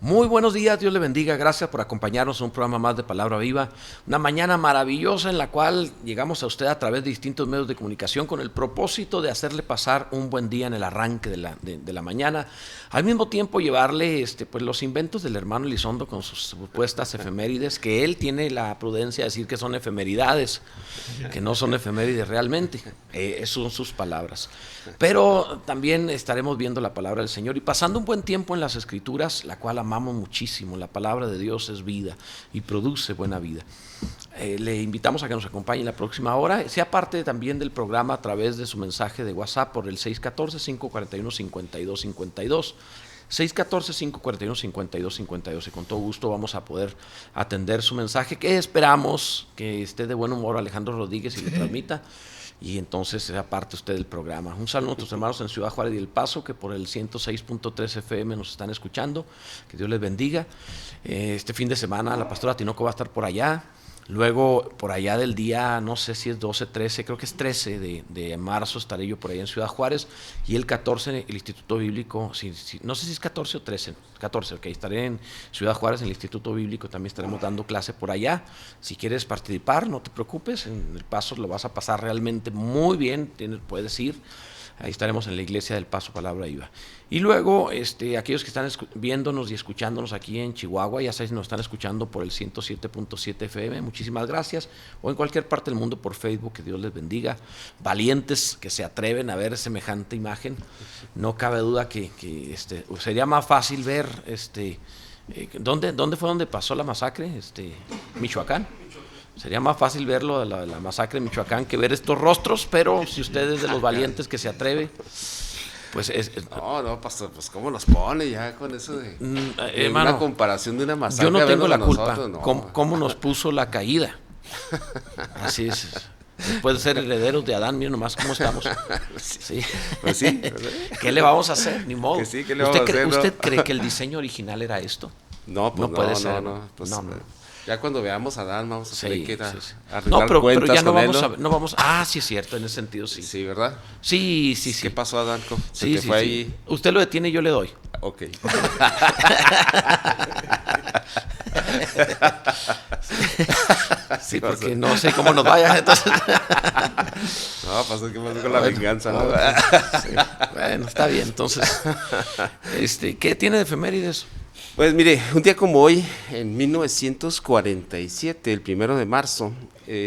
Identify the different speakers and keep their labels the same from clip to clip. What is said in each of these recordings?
Speaker 1: Muy buenos días, Dios le bendiga, gracias por acompañarnos en un programa más de Palabra Viva, una mañana maravillosa en la cual llegamos a usted a través de distintos medios de comunicación con el propósito de hacerle pasar un buen día en el arranque de la mañana, al mismo tiempo llevarle pues los inventos del hermano Elizondo con sus supuestas efemérides, que él tiene la prudencia de decir que son efemeridades, que no son efemérides realmente, son sus palabras. Pero también estaremos viendo la palabra del Señor y pasando un buen tiempo en las Escrituras, la cual amamos muchísimo. La palabra de Dios es vida y produce buena vida. Le invitamos a que nos acompañe en la próxima hora, sea parte también del programa a través de su mensaje de WhatsApp por el 614-541-5252. 614-541-5252 y con todo gusto vamos a poder atender su mensaje, que esperamos que esté de buen humor Alejandro Rodríguez y le transmita. Y entonces sea parte usted del programa. Un saludo a nuestros hermanos en Ciudad Juárez y El Paso, que por el 106.3 FM nos están escuchando. Que Dios les bendiga. Este fin de semana la pastora Tinoco va a estar por allá. Luego, por allá del día, no sé si es 12, 13, creo que es 13 de marzo, estaré yo por allá en Ciudad Juárez. Y el 14, el Instituto Bíblico, no sé si es 14 o 13, 14, ok, estaré en Ciudad Juárez, en el Instituto Bíblico, también estaremos dando clase por allá. Si quieres participar, no te preocupes, en El Paso lo vas a pasar realmente muy bien, puedes ir. Ahí estaremos en la iglesia del Paso Palabra Viva. Y luego, aquellos que están viéndonos y escuchándonos aquí en Chihuahua, ya sabes, nos están escuchando por el 107.7 FM, muchísimas gracias. O en cualquier parte del mundo por Facebook, que Dios les bendiga. Valientes que se atreven a ver semejante imagen. No cabe duda que sería más fácil ver, ¿dónde fue donde pasó la masacre? Michoacán. Sería más fácil verlo de la masacre de Michoacán que ver estos rostros, pero si usted es de los valientes que se atreve, pues
Speaker 2: No, pastor, pues cómo los pone ya con eso de
Speaker 1: hermano,
Speaker 2: una comparación de una masacre.
Speaker 1: yo no tengo la culpa.
Speaker 2: Nosotros, no.
Speaker 1: ¿Cómo nos puso la caída? Así es. Después de ser herederos de Adán, miren nomás cómo estamos. Sí.
Speaker 2: Pues sí.
Speaker 1: ¿Qué le vamos a hacer? Ni modo.
Speaker 2: Que sí, ¿qué le vamos a hacer, no?
Speaker 1: ¿Usted cree que el diseño original era esto?
Speaker 2: No, pues
Speaker 1: no puede ser.
Speaker 2: Pues,
Speaker 1: no.
Speaker 2: Ya cuando veamos a Adán vamos a tener que
Speaker 1: sí.
Speaker 2: arreglar
Speaker 1: pero
Speaker 2: cuentas
Speaker 1: ya no
Speaker 2: con
Speaker 1: vamos
Speaker 2: él, ¿no?
Speaker 1: no vamos. Ah, sí es cierto, en ese sentido sí.
Speaker 2: Sí, ¿verdad?
Speaker 1: Sí.
Speaker 2: ¿Qué pasó, Adán?
Speaker 1: Sí.
Speaker 2: Ahí?
Speaker 1: Usted lo detiene y yo le doy.
Speaker 2: Ok.
Speaker 1: Sí, porque no sé cómo nos vaya. Entonces.
Speaker 2: No, pasó ¿qué pasó con la venganza? ¿No?
Speaker 1: Sí. Bueno, está bien. Entonces, ¿qué tiene de efemérides?
Speaker 2: Pues mire, un día como hoy, en 1947, el 1 de marzo,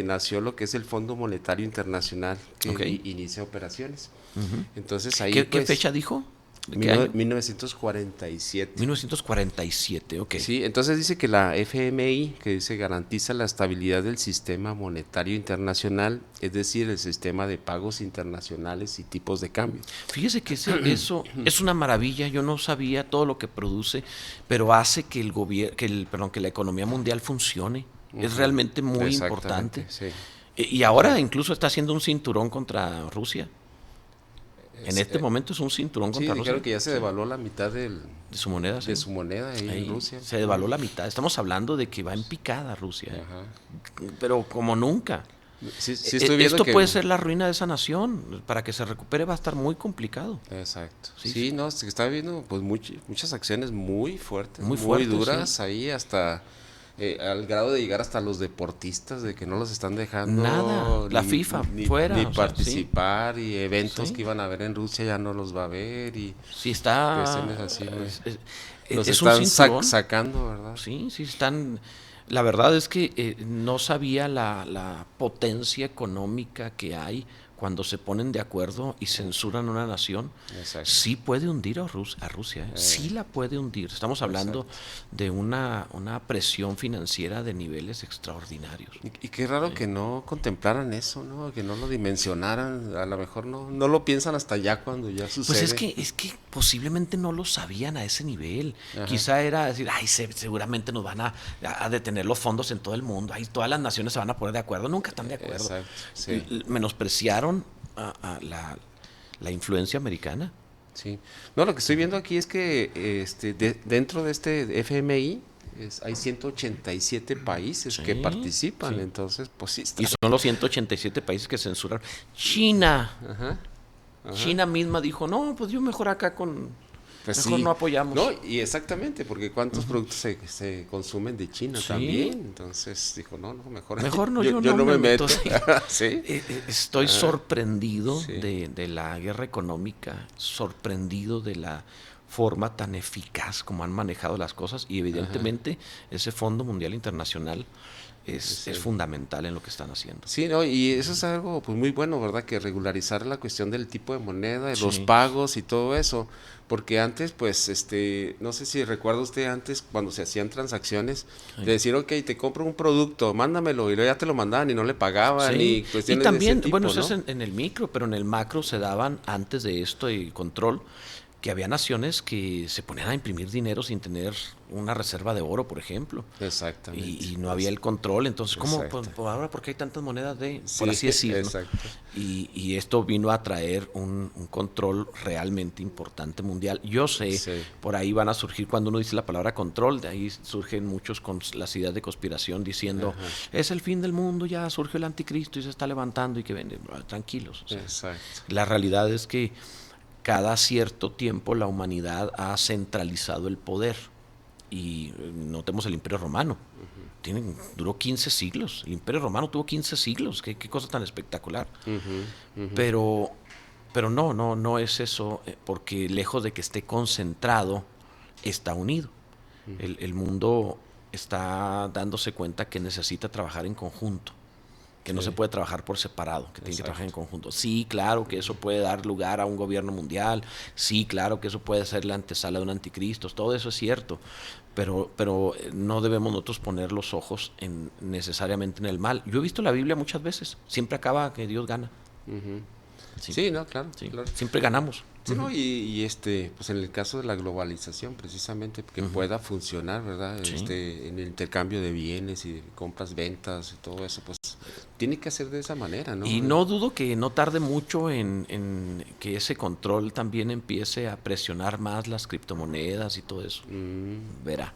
Speaker 2: nació lo que es el Fondo Monetario Internacional, que inicia operaciones. Uh-huh. Entonces ahí
Speaker 1: ¿Qué fecha dijo?
Speaker 2: ¿De qué año? 1947.
Speaker 1: 1947, ok.
Speaker 2: Sí, entonces dice que la FMI, que dice garantiza la estabilidad del sistema monetario internacional, es decir, el sistema de pagos internacionales y tipos de cambio.
Speaker 1: Fíjese que eso es una maravilla, yo no sabía todo lo que produce, pero hace que que la economía mundial funcione. Uh-huh. Es realmente muy importante.
Speaker 2: Sí.
Speaker 1: Y ahora incluso está haciendo un cinturón contra Rusia. En este momento es un cinturón contra Rusia.
Speaker 2: Sí, dijeron que ya se devaluó la mitad de
Speaker 1: su moneda.
Speaker 2: De su moneda ahí en Rusia.
Speaker 1: Se devaluó la mitad. Estamos hablando de que va en picada Rusia.
Speaker 2: Ajá.
Speaker 1: Pero como nunca.
Speaker 2: Sí, estoy viendo
Speaker 1: esto puede ser la ruina de esa nación. Para que se recupere va a estar muy complicado.
Speaker 2: Exacto. Sí, no, se está viendo pues muchas acciones muy fuertes, muy duras, sí. Ahí hasta... al grado de llegar hasta los deportistas, de que no los están dejando
Speaker 1: nada, la FIFA fuera,
Speaker 2: ni participar, sí. Y eventos que iban a ver en Rusia ya no los va a ver y
Speaker 1: sí está
Speaker 2: así,
Speaker 1: los
Speaker 2: están sacando, ¿verdad?
Speaker 1: Sí, están. La verdad es que no sabía la potencia económica que hay cuando se ponen de acuerdo y censuran una nación. Exacto. Sí puede hundir a Rusia, sí la puede hundir. Estamos hablando de una presión financiera de niveles extraordinarios.
Speaker 2: Y qué raro que no contemplaran eso, ¿no? Que no lo dimensionaran. A lo mejor no lo piensan hasta ya cuando ya sucede.
Speaker 1: Pues es que posiblemente no lo sabían a ese nivel. Ajá. Quizá era decir, seguramente nos van a detener los fondos en todo el mundo. Todas las naciones se van a poner de acuerdo. Nunca están de acuerdo.
Speaker 2: Exacto, sí.
Speaker 1: Menospreciaron a la influencia americana.
Speaker 2: Sí. No, lo que estoy viendo aquí es que dentro de este FMI hay 187 países que participan, entonces pues sí está.
Speaker 1: Y son los 187 países que censuraron. China.
Speaker 2: Ajá.
Speaker 1: China misma dijo, no, pues yo mejor acá con
Speaker 2: Pues
Speaker 1: mejor
Speaker 2: sí.
Speaker 1: no apoyamos.
Speaker 2: No, y exactamente, porque cuántos productos se consumen de China
Speaker 1: Sí.
Speaker 2: también. Entonces dijo, no, mejor
Speaker 1: no, yo
Speaker 2: no me meto.
Speaker 1: Sí.
Speaker 2: ¿Sí?
Speaker 1: Estoy sorprendido
Speaker 2: sí.
Speaker 1: de la guerra económica, sorprendido de la forma tan eficaz como han manejado las cosas y evidentemente ese Fondo Mundial Internacional es fundamental en lo que están haciendo.
Speaker 2: Sí, no, y eso es algo pues muy bueno, ¿verdad? Que regularizar la cuestión del tipo de moneda, de los
Speaker 1: Sí.
Speaker 2: pagos y todo eso, porque antes pues no sé si recuerda usted antes cuando se hacían transacciones de decir, ok, te compro un producto, mándamelo y luego ya te lo mandaban y no le pagaban
Speaker 1: Sí,
Speaker 2: y cuestiones
Speaker 1: y también,
Speaker 2: de ese tipo,
Speaker 1: bueno, eso
Speaker 2: ¿no?
Speaker 1: es en el micro, pero en el macro se daban antes de esto el control, que había naciones que se ponían a imprimir dinero sin tener una reserva de oro, por ejemplo.
Speaker 2: Exactamente.
Speaker 1: Y no había el control. Entonces, ¿cómo?
Speaker 2: Exacto.
Speaker 1: Pues ahora, ¿por qué hay tantas monedas de,
Speaker 2: Sí,
Speaker 1: por así decirlo?
Speaker 2: exacto.
Speaker 1: Y esto vino a traer un control realmente importante mundial. Yo sé,
Speaker 2: Sí.
Speaker 1: por ahí van a surgir, cuando uno dice la palabra control, de ahí surgen muchos con las ideas de conspiración diciendo, es el fin del mundo, ya surgió el anticristo y se está levantando y que vende. Tranquilos. O sea,
Speaker 2: Exacto.
Speaker 1: la realidad es que cada cierto tiempo la humanidad ha centralizado el poder. Y notemos el Imperio Romano. Duró 15 siglos. El Imperio Romano tuvo 15 siglos. Qué cosa tan espectacular. Pero no es eso, porque lejos de que esté concentrado, está unido. El mundo está dándose cuenta que necesita trabajar en conjunto, que no se puede trabajar por separado, que tiene que trabajar en conjunto. Sí, claro que eso puede dar lugar a un gobierno mundial, sí, claro que eso puede ser la antesala de un anticristo, todo eso es cierto, pero no debemos nosotros poner los ojos necesariamente en el mal. Yo he visto la Biblia muchas veces, siempre acaba que Dios gana.
Speaker 2: Sí, no, claro,
Speaker 1: Sí,
Speaker 2: claro.
Speaker 1: siempre ganamos.
Speaker 2: Sí, no, pues en el caso de la globalización, precisamente, que pueda funcionar, ¿verdad?
Speaker 1: Sí.
Speaker 2: En el intercambio de bienes y de compras, ventas y todo eso, pues tiene que hacer de esa manera, ¿no?
Speaker 1: Y no dudo que no tarde mucho en que ese control también empiece a presionar más las criptomonedas y todo eso. Verá.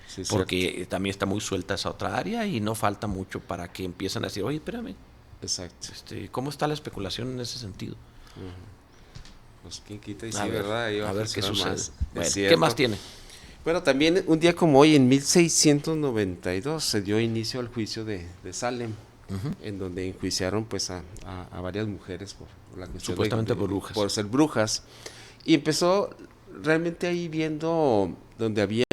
Speaker 2: Sí, es
Speaker 1: Porque
Speaker 2: cierto.
Speaker 1: también está muy suelta esa otra área y no falta mucho para que empiecen a decir, oye, espérame,
Speaker 2: Exacto.
Speaker 1: ¿cómo está la especulación en ese sentido?
Speaker 2: Pues quién quita y sí,
Speaker 1: A ver,
Speaker 2: ¿verdad? Ahí va
Speaker 1: a ver qué
Speaker 2: funcionar
Speaker 1: sucede.
Speaker 2: más.
Speaker 1: Bueno,
Speaker 2: Es
Speaker 1: ¿qué
Speaker 2: cierto.
Speaker 1: más tiene?
Speaker 2: Bueno, también un día como hoy, en 1692, se dio inicio al juicio de Salem, en donde enjuiciaron pues a varias mujeres por la cuestión
Speaker 1: Supuestamente por brujas.
Speaker 2: por ser brujas. Y empezó realmente ahí viendo donde había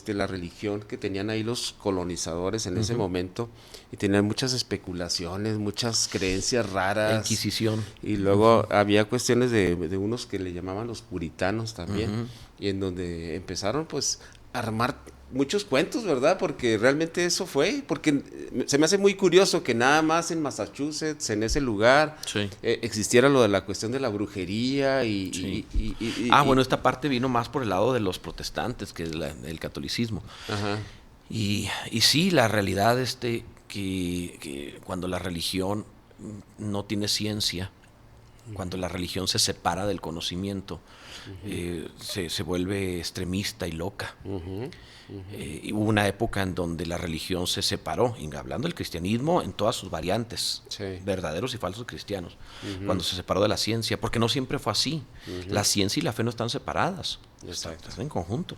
Speaker 2: la religión que tenían ahí los colonizadores en ese momento, y tenían muchas especulaciones, muchas creencias raras.
Speaker 1: La Inquisición.
Speaker 2: Y luego había cuestiones de unos que le llamaban los puritanos también, y en donde empezaron pues a armar muchos cuentos, ¿verdad? Porque realmente eso fue, porque se me hace muy curioso que nada más en Massachusetts, en ese lugar,
Speaker 1: Sí.
Speaker 2: existiera lo de la cuestión de la brujería
Speaker 1: Sí. Bueno, esta parte vino más por el lado de los protestantes que del catolicismo.
Speaker 2: Ajá.
Speaker 1: Y sí, la realidad es que cuando la religión no tiene ciencia, cuando la religión se separa del conocimiento, se vuelve extremista y loca. Y hubo una época en donde la religión se separó, y hablando del cristianismo en todas sus variantes,
Speaker 2: Sí.
Speaker 1: verdaderos y falsos cristianos, cuando se separó de la ciencia, porque no siempre fue así. La ciencia y la fe no están separadas, están en conjunto.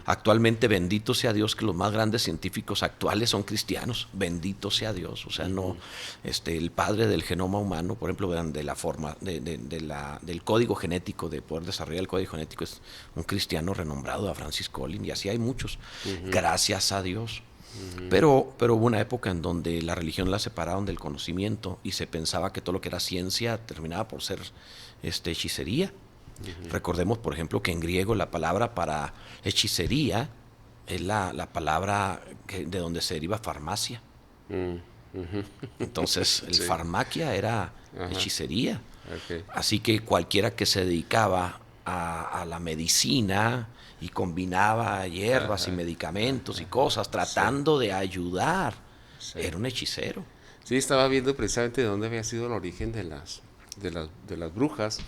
Speaker 1: Actualmente, bendito sea Dios que los más grandes científicos actuales son cristianos, bendito sea Dios. O sea, no, el padre del genoma humano, por ejemplo, de la forma, del código genético, de poder desarrollar el código genético, es un cristiano renombrado, a Francis Collins, y así hay muchos, gracias a Dios. Pero hubo una época en donde la religión la separaron del conocimiento y se pensaba que todo lo que era ciencia terminaba por ser hechicería. Recordemos, por ejemplo, que en griego la palabra para hechicería es la palabra de donde se deriva farmacia. Entonces, el farmacia era hechicería.
Speaker 2: Okay.
Speaker 1: Así que cualquiera que se dedicaba a la medicina y combinaba hierbas y medicamentos y cosas tratando de ayudar, era un hechicero.
Speaker 2: Sí, estaba viendo precisamente de dónde había sido el origen de las brujas,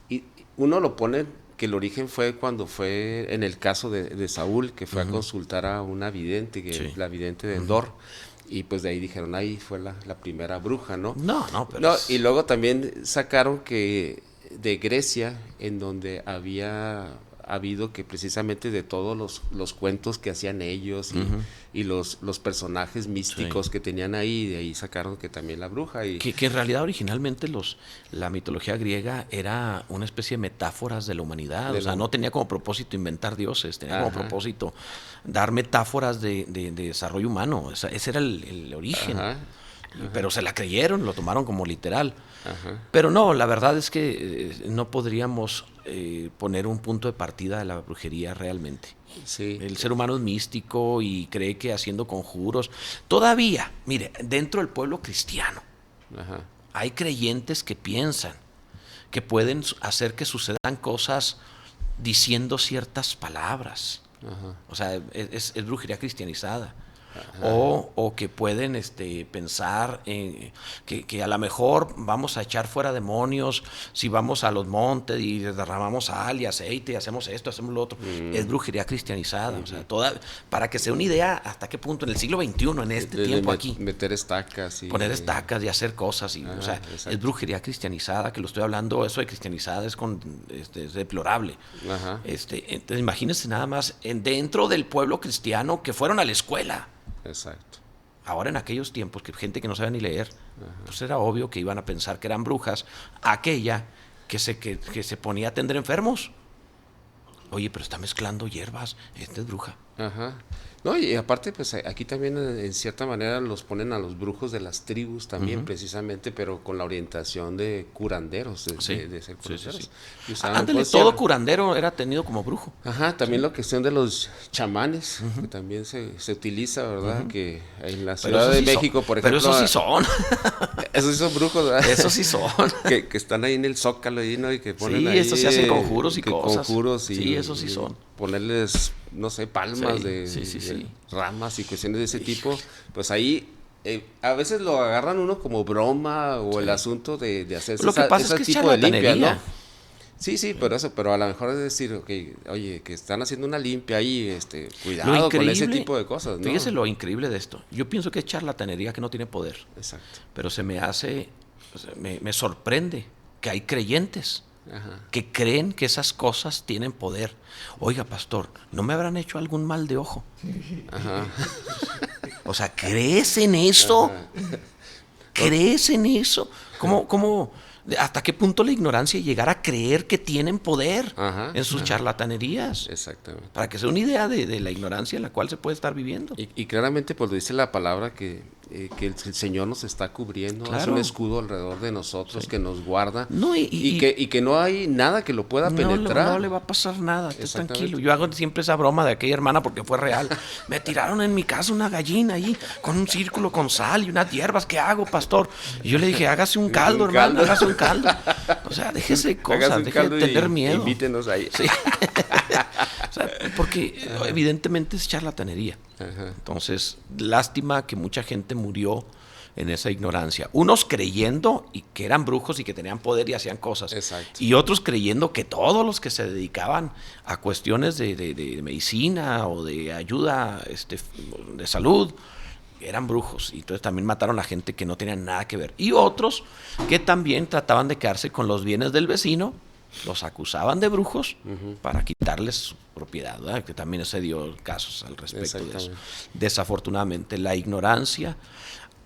Speaker 2: y uno lo pone que el origen fue cuando fue en el caso de Saúl, que fue a consultar a una vidente, la vidente de Endor, y pues de ahí dijeron, ahí fue la primera bruja, ¿no?
Speaker 1: Pero
Speaker 2: y luego también sacaron que de Grecia, en donde había habido que precisamente de todos los cuentos que hacían ellos y los personajes místicos que tenían ahí, de ahí sacaron que también la bruja.
Speaker 1: Que en realidad originalmente la mitología griega era una especie de metáforas de la humanidad, o sea, no tenía como propósito inventar dioses, tenía como propósito dar metáforas de desarrollo humano, ese era el origen. Pero se la creyeron, lo tomaron como literal. Pero no, la verdad es que no podríamos poner un punto de partida de la brujería realmente.
Speaker 2: Sí.
Speaker 1: El ser humano es místico y cree que haciendo conjuros, todavía, mire, dentro del pueblo cristiano, hay creyentes que piensan que pueden hacer que sucedan cosas diciendo ciertas palabras. O sea, es brujería cristianizada. O que pueden pensar que a lo mejor vamos a echar fuera demonios si vamos a los montes y derramamos sal y aceite y hacemos esto, hacemos lo otro. Es brujería cristianizada. O sea, para que sea una idea hasta qué punto en el siglo XXI, en este tiempo aquí.
Speaker 2: Meter estacas.
Speaker 1: Poner estacas y hacer cosas. O sea, es brujería cristianizada, que lo estoy hablando, eso de cristianizada es deplorable. Entonces imagínense nada más dentro del pueblo cristiano que fueron a la escuela.
Speaker 2: Exacto.
Speaker 1: Ahora en aquellos tiempos, que gente que no sabía ni leer, pues era obvio que iban a pensar que eran brujas, aquella que se ponía a atender enfermos. Oye, pero está mezclando hierbas, esta es bruja.
Speaker 2: No, y aparte, pues aquí también en cierta manera los ponen a los brujos de las tribus también, precisamente, pero con la orientación de curanderos, de ser curanderos.
Speaker 1: Ándale, todo curandero era tenido como brujo.
Speaker 2: También la cuestión de los chamanes, que también se utiliza, ¿verdad? Que en la Ciudad de México, por ejemplo.
Speaker 1: Pero esos sí son.
Speaker 2: Esos sí son brujos, ¿verdad?
Speaker 1: Esos sí son.
Speaker 2: que están ahí en el Zócalo, ¿no? Y que ponen ahí.
Speaker 1: Sí, estos se hacen conjuros y cosas.
Speaker 2: Sí,
Speaker 1: esos sí son.
Speaker 2: Ponerles, no sé, palmas de ramas y cuestiones de ese tipo, pues ahí a veces lo agarran uno como broma o el asunto de hacer
Speaker 1: lo que pasa es que
Speaker 2: tipo de limpia, ¿no? Sí, pero a lo mejor es decir, oye, que están haciendo una limpia ahí, cuidado con ese tipo de cosas, ¿no?
Speaker 1: Fíjese lo increíble de esto. Yo pienso que es charlatanería que no tiene poder.
Speaker 2: Exacto.
Speaker 1: Pero me sorprende que hay creyentes que creen que esas cosas tienen poder. Oiga, pastor, ¿no me habrán hecho algún mal de ojo? O sea, ¿crees en eso? ¿Crees en eso? ¿Cómo, hasta qué punto la ignorancia llegar a creer que tienen poder en sus charlatanerías?
Speaker 2: Exactamente.
Speaker 1: Para que sea una idea de la ignorancia en la cual se puede estar viviendo.
Speaker 2: Y claramente, pues dice la palabra que el Señor nos está cubriendo, hace un escudo alrededor de nosotros que nos guarda, y que no hay nada que lo pueda penetrar.
Speaker 1: No le va a pasar nada, esté tranquilo. Yo hago siempre esa broma de aquella hermana porque fue real. Me tiraron en mi casa una gallina ahí con un círculo con sal y unas hierbas. ¿Qué hago, pastor? Y yo le dije, hágase un caldo, hermano, hágase un caldo. O sea, déjese de cosas, deje de tener miedo.
Speaker 2: Invítenos ahí.
Speaker 1: Sí. O sea, porque evidentemente es charlatanería. Entonces, lástima que mucha gente murió en esa ignorancia. Unos creyendo y que eran brujos y que tenían poder y hacían cosas.
Speaker 2: Exacto.
Speaker 1: Y otros creyendo que todos los que se dedicaban a cuestiones de medicina o de ayuda de salud eran brujos. Y entonces también mataron a gente que no tenía nada que ver. Y otros que también trataban de quedarse con los bienes del vecino, los acusaban de brujos para quitarles su propiedad, ¿verdad? Que también se dio casos al respecto de eso. Desafortunadamente, la ignorancia,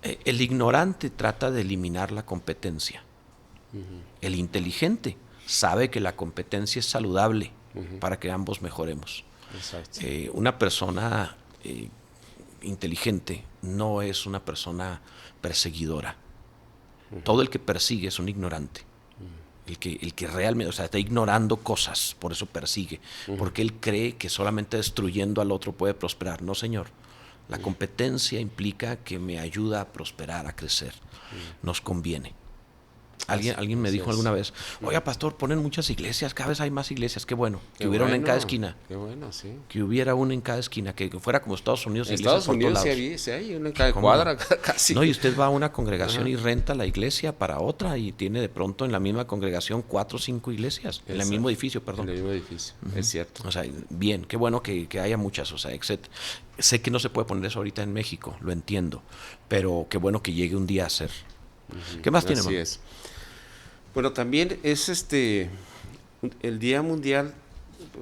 Speaker 1: el ignorante trata de eliminar la competencia. El inteligente sabe que la competencia es saludable para que ambos mejoremos. Una persona inteligente no es una persona perseguidora. Todo el que persigue es un ignorante. El que realmente, o sea, está ignorando cosas, por eso persigue, porque él cree que solamente destruyendo al otro puede prosperar. No, señor. La competencia implica que me ayuda a prosperar, a crecer. Nos conviene. Alguien me dijo alguna vez, oiga, pastor, ponen muchas iglesias, cada vez hay más iglesias, qué bueno, que hubiera una en cada esquina.
Speaker 2: Qué bueno, sí.
Speaker 1: Que hubiera una en cada esquina, que fuera como Estados Unidos.
Speaker 2: En Estados Unidos sí hay una en cada cuadra, casi.
Speaker 1: No, y usted va a una congregación y renta la iglesia para otra y tiene de pronto en la misma congregación 4 o 5 iglesias, en el mismo edificio, perdón.
Speaker 2: En el mismo edificio, es cierto.
Speaker 1: O sea, bien, qué bueno que haya muchas, o sea, sé que no se puede poner eso ahorita en México, lo entiendo, pero qué bueno que llegue un día a ser. ¿Qué más tiene,
Speaker 2: Así es. Bueno, también es el Día Mundial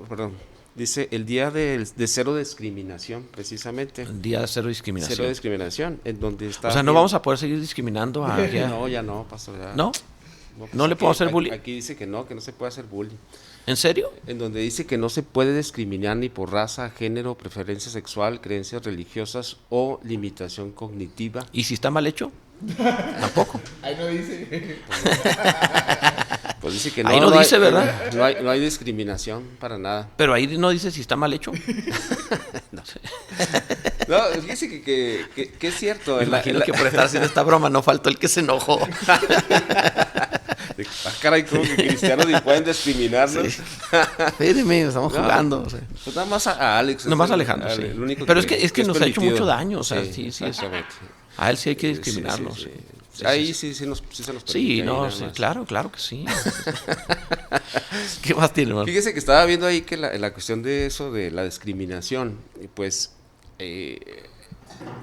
Speaker 2: perdón, dice el día de cero discriminación, precisamente.
Speaker 1: El día de cero discriminación.
Speaker 2: Cero discriminación, en donde está...
Speaker 1: O sea, no vamos a poder seguir discriminando a...
Speaker 2: No, ya no, pastor. Ya.
Speaker 1: ¿No?
Speaker 2: Pues
Speaker 1: ¿No le puedo hacer bullying?
Speaker 2: Aquí dice que no se puede hacer bullying.
Speaker 1: ¿En serio?
Speaker 2: En donde dice que no se puede discriminar ni por raza, género, preferencia sexual, creencias religiosas o limitación cognitiva.
Speaker 1: ¿Y si está mal hecho? Tampoco.
Speaker 3: Ahí no dice.
Speaker 2: Pues dice que no.
Speaker 1: Ahí no dice, ¿verdad?
Speaker 2: No hay discriminación para nada.
Speaker 1: Pero ahí no dice si está mal hecho.
Speaker 2: No, fíjese que es cierto.
Speaker 1: Me imagino que por estar haciendo esta broma no faltó el que se enojó.
Speaker 2: Caray, como que cristianos ni pueden discriminarnos.
Speaker 1: Sí. Espéreme, estamos jugando. O sea.
Speaker 2: Pues nada más a Alex.
Speaker 1: Nada más a Alejandro, sí. Pero es que nos ha hecho mucho daño. O sea, sí,
Speaker 2: exactamente.
Speaker 1: A él sí hay que discriminarlo.
Speaker 2: Sí. Ahí sí se nos permite.
Speaker 1: Sí, no, sí, claro que sí. ¿Qué más tiene, hermano?
Speaker 2: Fíjese que estaba viendo ahí que la cuestión de eso, de la discriminación, pues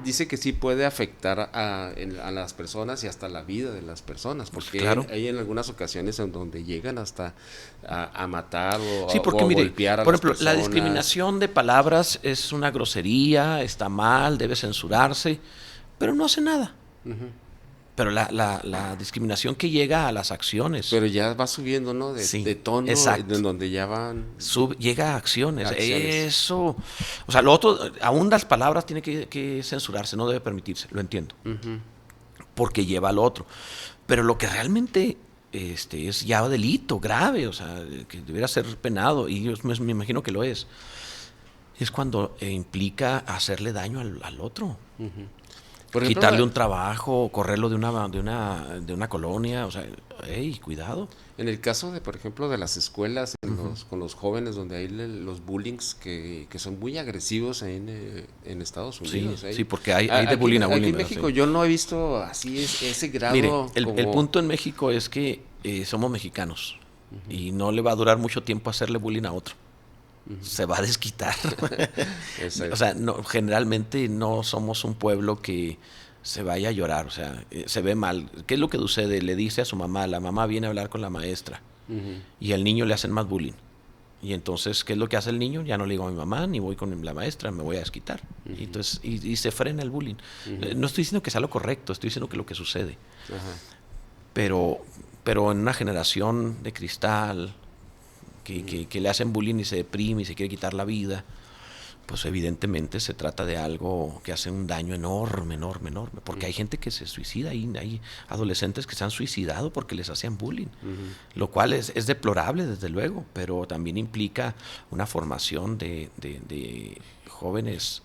Speaker 2: dice que sí puede afectar a las personas y hasta la vida de las personas, porque
Speaker 1: claro.
Speaker 2: hay en algunas ocasiones en donde llegan hasta a matar o,
Speaker 1: sí, porque,
Speaker 2: o a
Speaker 1: mire,
Speaker 2: golpear a
Speaker 1: por
Speaker 2: las
Speaker 1: ejemplo,
Speaker 2: personas.
Speaker 1: la discriminación de palabras es una grosería, está mal, debe censurarse, pero no hace nada. Uh-huh. Pero la discriminación que llega a las acciones.
Speaker 2: Pero ya va subiendo, ¿no? De tono,
Speaker 1: exacto.
Speaker 2: En donde ya van...
Speaker 1: llega a acciones. Eso. O sea, lo otro, aún las palabras tienen que censurarse, no debe permitirse, lo entiendo. Uh-huh. Porque lleva al otro. Pero lo que realmente es ya delito grave, o sea, que debería ser penado, y yo me imagino que lo es cuando implica hacerle daño al otro. Uh-huh. Por ejemplo, quitarle un trabajo, correrlo de una colonia, o sea, cuidado.
Speaker 2: En el caso de, por ejemplo, de las escuelas, con los jóvenes, donde hay los bullings que son muy agresivos ahí en Estados Unidos.
Speaker 1: Sí, porque hay de bullying a bullying.
Speaker 2: Aquí en México yo no he visto así ese grado.
Speaker 1: Mire, el punto en México es que somos mexicanos y no le va a durar mucho tiempo hacerle bullying a otro. Se va a desquitar. O sea, generalmente no somos un pueblo que se vaya a llorar, o sea, se ve mal. ¿Qué es lo que sucede? Le dice a su mamá, la mamá viene a hablar con la maestra y al niño le hacen más bullying. Y entonces, ¿qué es lo que hace el niño? Ya no le digo a mi mamá, ni voy con la maestra, me voy a desquitar. Y entonces, y se frena el bullying. No estoy diciendo que sea lo correcto, estoy diciendo que lo que sucede. Pero en una generación de cristal... Que le hacen bullying y se deprime y se quiere quitar la vida, pues evidentemente se trata de algo que hace un daño enorme, porque hay gente que se suicida, hay adolescentes que se han suicidado porque les hacían bullying, lo cual es deplorable desde luego, pero también implica una formación de jóvenes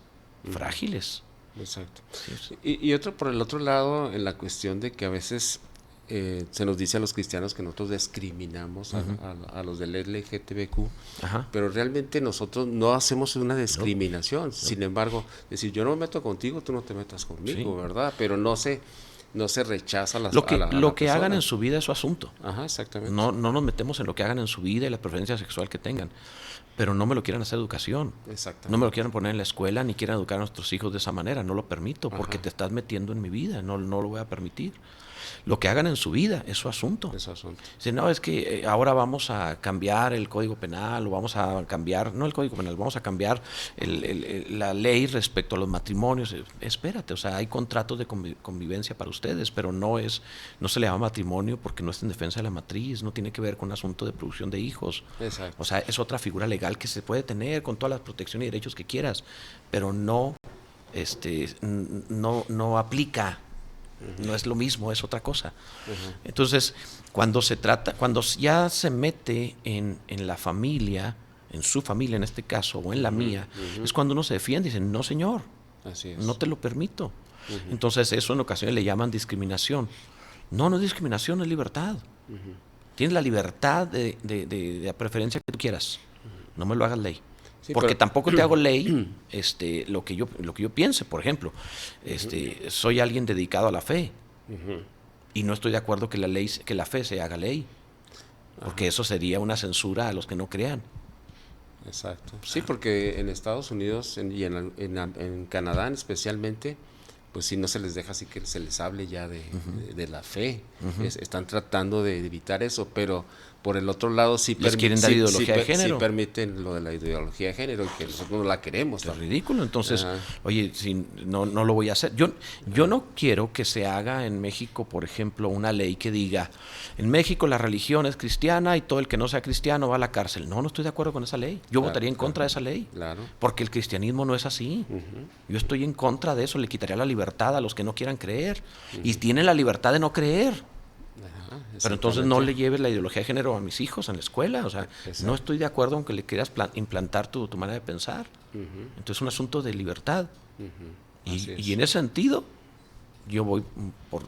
Speaker 1: frágiles.
Speaker 2: Exacto. Sí. Y otro por el otro lado, en la cuestión de que a veces... se nos dice a los cristianos que nosotros discriminamos a los del LGTBQ, pero realmente nosotros no hacemos una discriminación. No. Sin embargo, decir yo no me meto contigo, tú no te metas conmigo, ¿verdad? Pero no se rechaza
Speaker 1: lo que hagan en su vida es su asunto.
Speaker 2: Exactamente.
Speaker 1: No nos metemos en lo que hagan en su vida y la preferencia sexual que tengan. Pero no me lo quieran hacer educación. No me lo quieran poner en la escuela ni quieran educar a nuestros hijos de esa manera. No lo permito porque te estás metiendo en mi vida. No lo voy a permitir. Lo que hagan en su vida es su asunto. Dice, no, es que ahora vamos a cambiar el Código Penal o vamos a cambiar, no el Código Penal, vamos a cambiar la ley respecto a los matrimonios. Espérate, o sea, hay contratos de convivencia para ustedes, pero no se le llama matrimonio porque no es en defensa de la matriz, no tiene que ver con un asunto de producción de hijos.
Speaker 2: Exacto.
Speaker 1: O sea, es otra figura legal que se puede tener con todas las protecciones y derechos que quieras, pero no aplica. No es lo mismo, es otra cosa. Entonces, cuando ya se mete en la familia, en su familia en este caso, o en la mía, es cuando uno se defiende y dice, no señor, no te lo permito. Entonces, eso en ocasiones le llaman discriminación. No es discriminación, es libertad. Tienes la libertad de la preferencia que tú quieras. No me lo hagas ley. Sí, porque tampoco te hago ley lo que yo piense, por ejemplo. Soy alguien dedicado a la fe y no estoy de acuerdo que la fe se haga ley, porque eso sería una censura a los que no crean.
Speaker 2: Exacto. Sí, porque en Estados Unidos y en Canadá especialmente, pues sí no se les deja así que se les hable ya de la fe. Están tratando de evitar eso, pero por el otro lado sí
Speaker 1: les quieren dar ideología de género.
Speaker 2: Sí permiten lo de la ideología de género, que nosotros no la queremos.
Speaker 1: Es ridículo. Entonces, oye, si no lo voy a hacer. Yo no quiero que se haga en México, por ejemplo, una ley que diga, en México la religión es cristiana y todo el que no sea cristiano va a la cárcel. No estoy de acuerdo con esa ley. Yo votaría en contra de esa ley.
Speaker 2: Claro.
Speaker 1: Porque el cristianismo no es así. Yo estoy en contra de eso. Le quitaría la libertad a los que no quieran creer. Y tienen la libertad de no creer. Pero entonces no le lleves la ideología de género a mis hijos en la escuela. O sea, no estoy de acuerdo en que le quieras implantar tu manera de pensar. Entonces es un asunto de libertad. Y en ese sentido, yo voy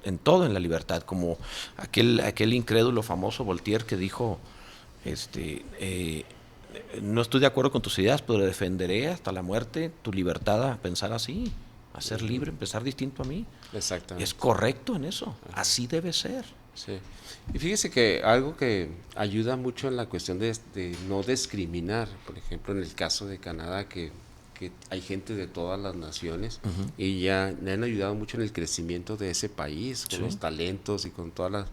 Speaker 1: en todo en la libertad. Como aquel incrédulo famoso Voltaire que dijo, no estoy de acuerdo con tus ideas, pero defenderé hasta la muerte tu libertad a pensar así, a ser libre, a pensar distinto a mí.
Speaker 2: Exactamente.
Speaker 1: Es correcto en eso. Así debe ser.
Speaker 2: Sí. Y fíjese que algo que ayuda mucho en la cuestión de no discriminar, por ejemplo, en el caso de Canadá, que hay gente de todas las naciones y ya le han ayudado mucho en el crecimiento de ese país, con los talentos y con todas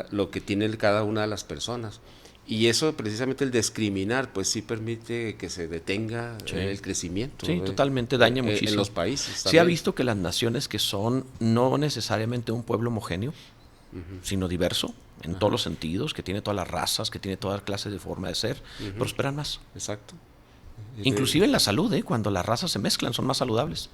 Speaker 2: lo que tiene cada una de las personas. Y eso, precisamente el discriminar, pues sí permite que se detenga el crecimiento.
Speaker 1: Sí, totalmente daña muchísimo.
Speaker 2: En los países.
Speaker 1: Se ha visto que las naciones que son no necesariamente un pueblo homogéneo, sino diverso, en todos los sentidos, que tiene todas las razas, que tiene todas clases de forma de ser, prosperan más.
Speaker 2: Exacto.
Speaker 1: Inclusive en la salud, cuando las razas se mezclan, son más saludables.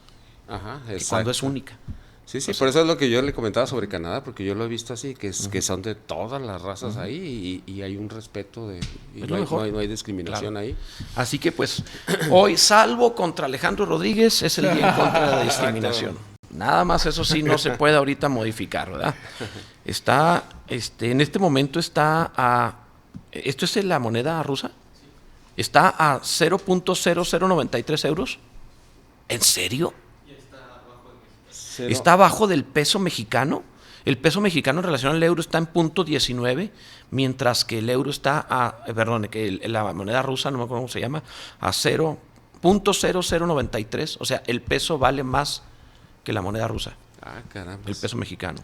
Speaker 1: Que cuando es única.
Speaker 2: Sí, por eso es lo que yo le comentaba sobre Canadá, porque yo lo he visto así, que son de todas las razas ahí y hay un respeto y no hay discriminación ahí.
Speaker 1: Así que pues hoy, salvo contra Alejandro Rodríguez, es el día en contra de la discriminación. Nada más, eso sí no se puede ahorita modificar, ¿verdad? Está, en este momento está ¿esto es la moneda rusa? Está a 0.0093 euros. ¿En serio? Está abajo del peso mexicano. El peso mexicano en relación al euro está en 0.19, mientras que el euro está que la moneda rusa, no me acuerdo cómo se llama, a 0.0093. O sea, el peso vale más que la moneda rusa.
Speaker 2: Caramba.
Speaker 1: El peso mexicano.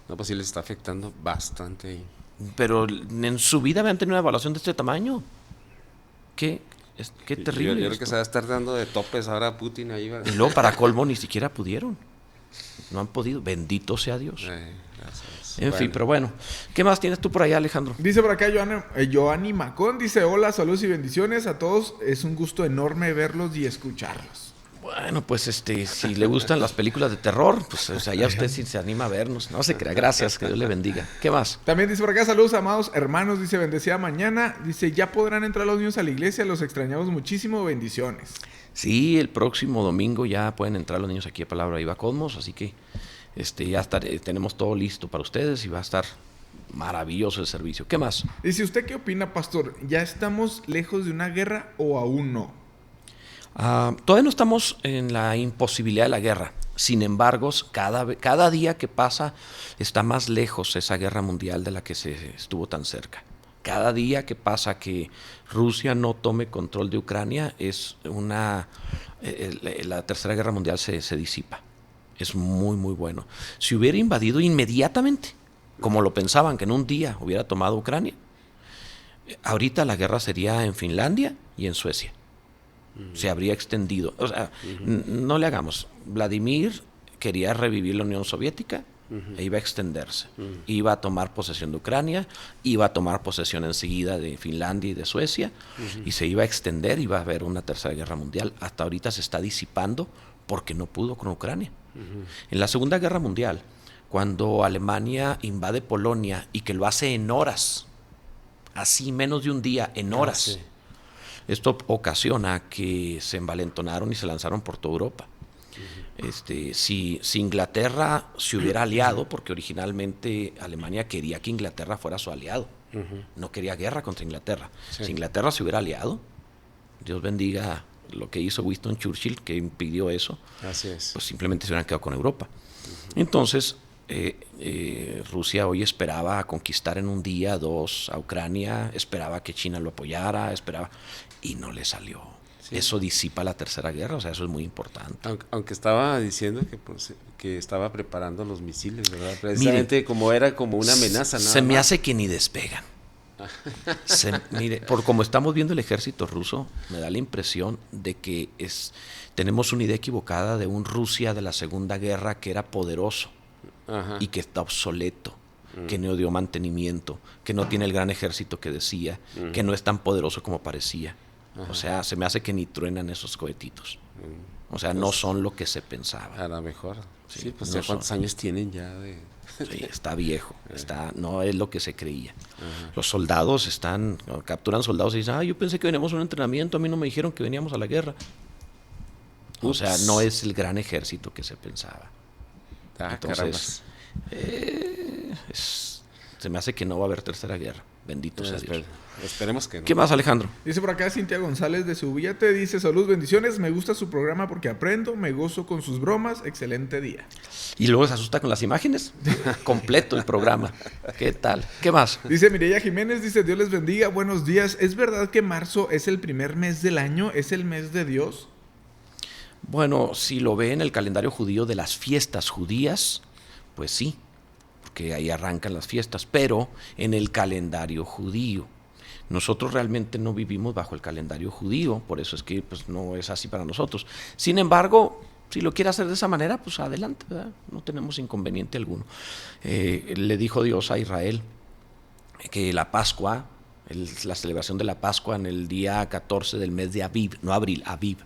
Speaker 2: No, pues sí les está afectando bastante ahí.
Speaker 1: Pero en su vida habían tenido una evaluación de este tamaño. Qué terrible.
Speaker 2: Yo creo que se va a estar dando de topes ahora Putin ahí.
Speaker 1: Y luego, para colmo, ni siquiera pudieron. No han podido. Bendito sea Dios.
Speaker 2: Gracias.
Speaker 1: En fin, pero bueno. ¿Qué más tienes tú por allá, Alejandro?
Speaker 3: Dice por acá Joanny Macón, dice: hola, saludos y bendiciones a todos. Es un gusto enorme verlos y escucharlos.
Speaker 1: Bueno, pues si le gustan las películas de terror, pues o sea, ya usted sí se anima a vernos. No se crea. Gracias, que Dios le bendiga. ¿Qué más?
Speaker 3: También dice por acá: saludos, amados hermanos. Dice: bendecida mañana. Dice: ya podrán entrar los niños a la iglesia. Los extrañamos muchísimo. Bendiciones.
Speaker 1: Sí, el próximo domingo ya pueden entrar los niños aquí a Palabra Viva Cosmos. Así que ya tenemos todo listo para ustedes y va a estar maravilloso el servicio. ¿Qué más?
Speaker 3: Dice: ¿usted qué opina, pastor? ¿Ya estamos lejos de una guerra o aún no?
Speaker 1: Todavía no estamos en la imposibilidad de la guerra. Sin embargo, cada día que pasa está más lejos esa guerra mundial de la que se estuvo tan cerca. Cada día que pasa que Rusia no tome control de Ucrania la tercera guerra mundial se disipa. Es muy, muy bueno. Si hubiera invadido inmediatamente, como lo pensaban, que en un día hubiera tomado Ucrania, ahorita la guerra sería en Finlandia y en Suecia. Se habría extendido. O sea, no le hagamos. Vladimir quería revivir la Unión Soviética e iba a extenderse. Iba a tomar posesión de Ucrania, iba a tomar posesión enseguida de Finlandia y de Suecia, y se iba a extender, iba a haber una tercera guerra mundial. Hasta ahorita se está disipando porque no pudo con Ucrania. En la Segunda Guerra Mundial, cuando Alemania invade Polonia y que lo hace en horas, así menos de un día, en horas,
Speaker 2: sí.
Speaker 1: Esto ocasiona que se envalentonaron y se lanzaron por toda Europa. Si Inglaterra se hubiera aliado, porque originalmente Alemania quería que Inglaterra fuera su aliado, no quería guerra contra Inglaterra. Sí. Si Inglaterra se hubiera aliado, Dios bendiga lo que hizo Winston Churchill, que impidió eso.
Speaker 2: Así es.
Speaker 1: Pues simplemente se hubieran quedado con Europa. Entonces, Rusia hoy esperaba conquistar en un día, 2 a Ucrania, esperaba que China lo apoyara, y no le salió. Sí. Eso disipa la tercera guerra, o sea, eso es muy importante.
Speaker 2: Aunque estaba diciendo que estaba preparando los misiles, ¿verdad? Precisamente. Mire, como era como una amenaza.
Speaker 1: Se me hace que ni despegan. Mire, por como estamos viendo el ejército ruso, me da la impresión de que tenemos una idea equivocada de un Rusia de la Segunda Guerra que era poderoso y que está obsoleto, que no dio mantenimiento, que no tiene el gran ejército que decía, que no es tan poderoso como parecía. O sea, se me hace que ni truenan esos cohetitos. O sea, pues, no son lo que se pensaba.
Speaker 2: A lo mejor. Sí, pues no ¿cuántos años tienen ya de...?
Speaker 1: Sí, está viejo, no es lo que se creía. Los soldados capturan soldados y dicen, yo pensé que veníamos a un entrenamiento, a mí no me dijeron que veníamos a la guerra. O sea, no es el gran ejército que se pensaba. Entonces, se me hace que no va a haber tercera guerra. Bendito sea Dios.
Speaker 2: Esperemos que no.
Speaker 1: ¿Qué más, Alejandro?
Speaker 3: Dice por acá Cintia González de Subillate, dice, salud, bendiciones, me gusta su programa porque aprendo, me gozo con sus bromas, excelente día.
Speaker 1: Y luego se asusta con las imágenes. Completo el programa. ¿Qué tal? ¿Qué más?
Speaker 3: Dice Mireya Jiménez, dice, Dios les bendiga, buenos días. ¿Es verdad que marzo es el primer mes del año? ¿Es el mes de Dios?
Speaker 1: Bueno, si lo ve en el calendario judío de las fiestas judías, pues sí, porque ahí arrancan las fiestas, pero en el calendario judío. Nosotros realmente no vivimos bajo el calendario judío, por eso es que pues, no es así para nosotros. Sin embargo, si lo quiere hacer de esa manera, pues adelante, ¿verdad? No tenemos inconveniente alguno. Le dijo Dios a Israel que la Pascua, la celebración de la Pascua en el día 14 del mes de Aviv, no abril, Aviv,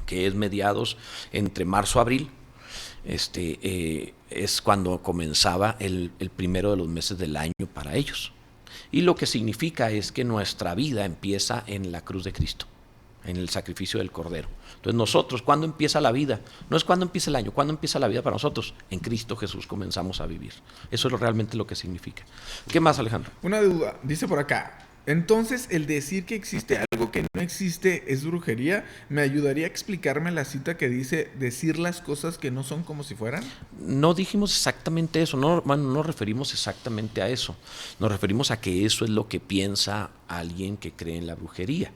Speaker 1: que es mediados entre marzo y abril, es cuando comenzaba el primero de los meses del año para ellos. Y lo que significa es que nuestra vida empieza en la cruz de Cristo, en el sacrificio del Cordero. Entonces nosotros, ¿cuándo empieza la vida? No es cuándo empieza el año, ¿cuándo empieza la vida para nosotros? En Cristo Jesús comenzamos a vivir. Eso es realmente lo que significa. ¿Qué más, Alejandro?
Speaker 3: Una duda, dice por acá. Entonces, el decir que existe algo que no existe es brujería. ¿Me ayudaría a explicarme la cita que dice decir las cosas que no son como si fueran?
Speaker 1: No dijimos exactamente eso, no nos referimos exactamente a eso. Nos referimos a que eso es lo que piensa alguien que cree en la brujería,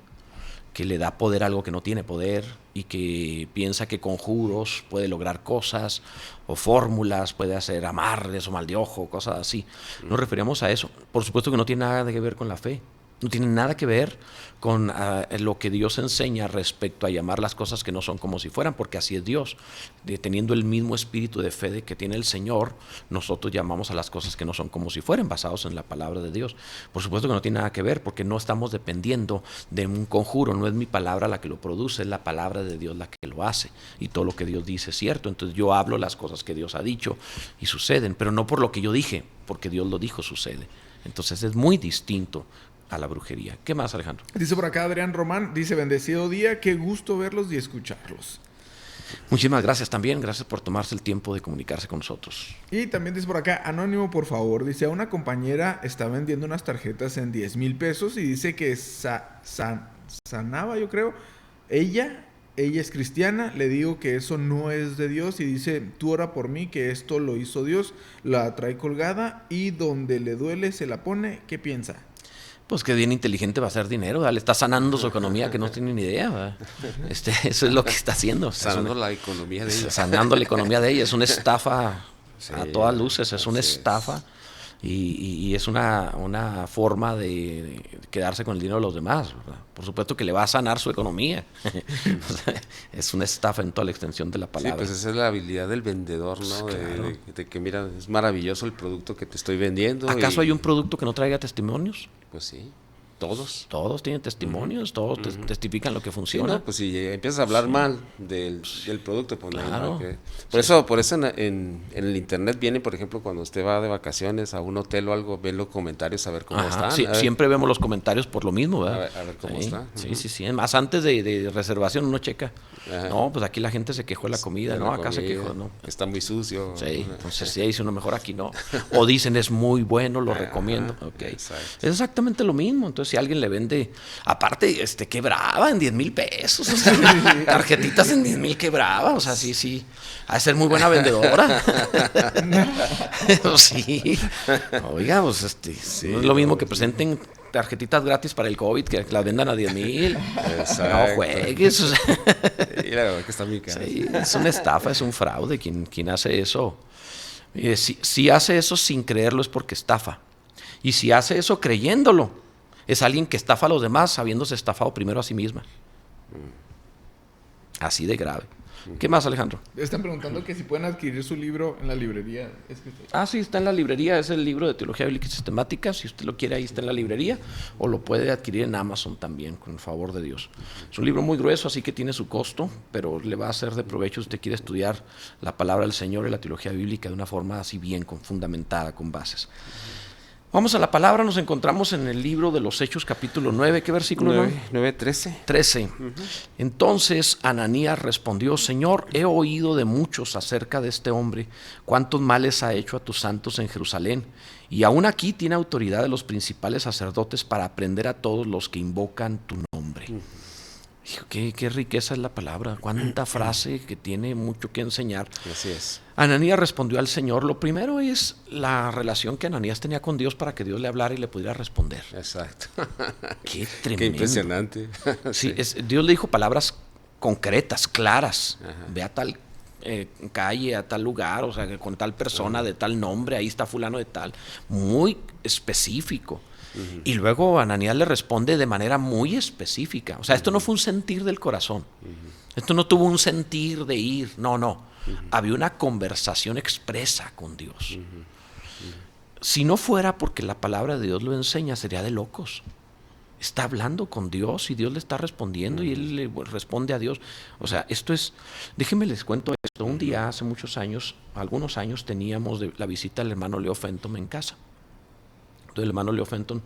Speaker 1: que le da poder a algo que no tiene poder y que piensa que con juros puede lograr cosas o fórmulas, puede hacer amarres o mal de ojo, cosas así. Nos referíamos a eso. Por supuesto que no tiene nada que ver con la fe. No tiene nada que ver con lo que Dios enseña respecto a llamar las cosas que no son como si fueran, porque así es Dios. Teniendo el mismo espíritu de fe que tiene el Señor, nosotros llamamos a las cosas que no son como si fueran, basados en la palabra de Dios. Por supuesto que no tiene nada que ver, porque no estamos dependiendo de un conjuro, no es mi palabra la que lo produce, es la palabra de Dios la que lo hace, y todo lo que Dios dice es cierto. Entonces yo hablo las cosas que Dios ha dicho y suceden, pero no por lo que yo dije, porque Dios lo dijo, sucede. Entonces es muy distinto a la brujería. ¿Qué más, Alejandro?
Speaker 3: Dice por acá Adrián Román, dice, bendecido día, qué gusto verlos y escucharlos.
Speaker 1: Muchísimas gracias también, gracias por tomarse el tiempo de comunicarse con nosotros.
Speaker 3: Y también dice por acá, Anónimo, por favor, dice, a una compañera está vendiendo unas tarjetas en 10,000 pesos y dice que sanaba, yo creo, ella es cristiana, le digo que eso no es de Dios y dice, tú ora por mí, que esto lo hizo Dios, la trae colgada y donde le duele se la pone, ¿qué piensa?
Speaker 1: Pues que bien inteligente va a hacer dinero, ¿verdad? Le está sanando su economía que no tiene ni idea, ¿verdad? Eso es lo que está haciendo.
Speaker 2: Sanando la economía de ella.
Speaker 1: Sanando la economía de ella, es una estafa a todas luces, es una estafa y es una forma de quedarse con el dinero de los demás, ¿verdad? Por supuesto que le va a sanar su economía. Es una estafa en toda la extensión de la palabra.
Speaker 2: Sí, pues esa es la habilidad del vendedor, ¿no? Pues claro. de que mira, es maravilloso el producto que te estoy vendiendo.
Speaker 1: ¿Acaso hay un producto que no traiga testimonios?
Speaker 2: Pues sí. Todos
Speaker 1: tienen testimonios, todos testifican lo que funciona.
Speaker 2: Sí, no, pues si empiezas a hablar mal del producto, pues
Speaker 1: claro.
Speaker 2: Por eso en el internet viene, por ejemplo, cuando usted va de vacaciones a un hotel o algo, ve los comentarios a ver cómo están.
Speaker 1: Sí, siempre vemos los comentarios por lo mismo, ¿verdad?
Speaker 2: A ver cómo está.
Speaker 1: Sí. Más antes de reservación uno checa. Ajá. No, pues aquí la gente se quejó de la comida, ¿no? Acá se quejó, ¿no?
Speaker 2: Está muy sucio.
Speaker 1: Sí, entonces sí, dice uno mejor aquí no. O dicen es muy bueno, lo recomiendo. Okay. Es exactamente lo mismo. Entonces si alguien le vende, aparte, qué brava, en 10,000 pesos. O sea, tarjetitas en 10,000, qué brava. O sea, sí. Ha de ser muy buena vendedora. Sí. Oiga, pues no es lo mismo que presenten tarjetitas gratis para el COVID que las vendan a 10,000. No juegues. O sea,
Speaker 2: y la verdad que está muy caro.
Speaker 1: Sí, es una estafa, es un fraude quien hace eso. Si hace eso sin creerlo es porque estafa. Y si hace eso creyéndolo, es alguien que estafa a los demás habiéndose estafado primero a sí misma. Así de grave. ¿Qué más, Alejandro?
Speaker 3: Están preguntando que si pueden adquirir su libro en la librería.
Speaker 1: Sí, está en la librería. Es el libro de Teología Bíblica y Sistemática. Si usted lo quiere, ahí está en la librería. O lo puede adquirir en Amazon también, con el favor de Dios. Es un libro muy grueso, así que tiene su costo, pero le va a ser de provecho si usted quiere estudiar la palabra del Señor y la teología bíblica de una forma así bien fundamentada, con bases. Vamos a la palabra, nos encontramos en el libro de los Hechos, capítulo 9. ¿Qué versículo?
Speaker 2: 9, 13.
Speaker 1: 13. Entonces Ananías respondió: Señor, he oído de muchos acerca de este hombre, cuántos males ha hecho a tus santos en Jerusalén, y aún aquí tiene autoridad de los principales sacerdotes para aprender a todos los que invocan tu nombre. Hijo, qué riqueza es la palabra, cuánta frase que tiene mucho que enseñar.
Speaker 2: Así es.
Speaker 1: Ananías respondió al Señor. Lo primero es la relación que Ananías tenía con Dios para que Dios le hablara y le pudiera responder.
Speaker 2: Exacto.
Speaker 1: Qué tremendo.
Speaker 2: Qué impresionante.
Speaker 1: Sí, Dios le dijo palabras concretas, claras. Ajá. Ve a tal calle, a tal lugar, o sea, con tal persona, de tal nombre, ahí está fulano de tal. Muy específico. Uh-huh. Y luego Ananías le responde de manera muy específica. O sea, esto no fue un sentir del corazón. Uh-huh. Esto no tuvo un sentir de ir. No. Uh-huh. Había una conversación expresa con Dios. Uh-huh. Uh-huh. Si no fuera porque la palabra de Dios lo enseña, sería de locos. Está hablando con Dios y Dios le está respondiendo, uh-huh, y él le responde a Dios. O sea, esto es... Déjenme les cuento esto. Un día, hace muchos años, algunos años, teníamos la visita del hermano Leo Fenton en casa. El hermano Leo Fenton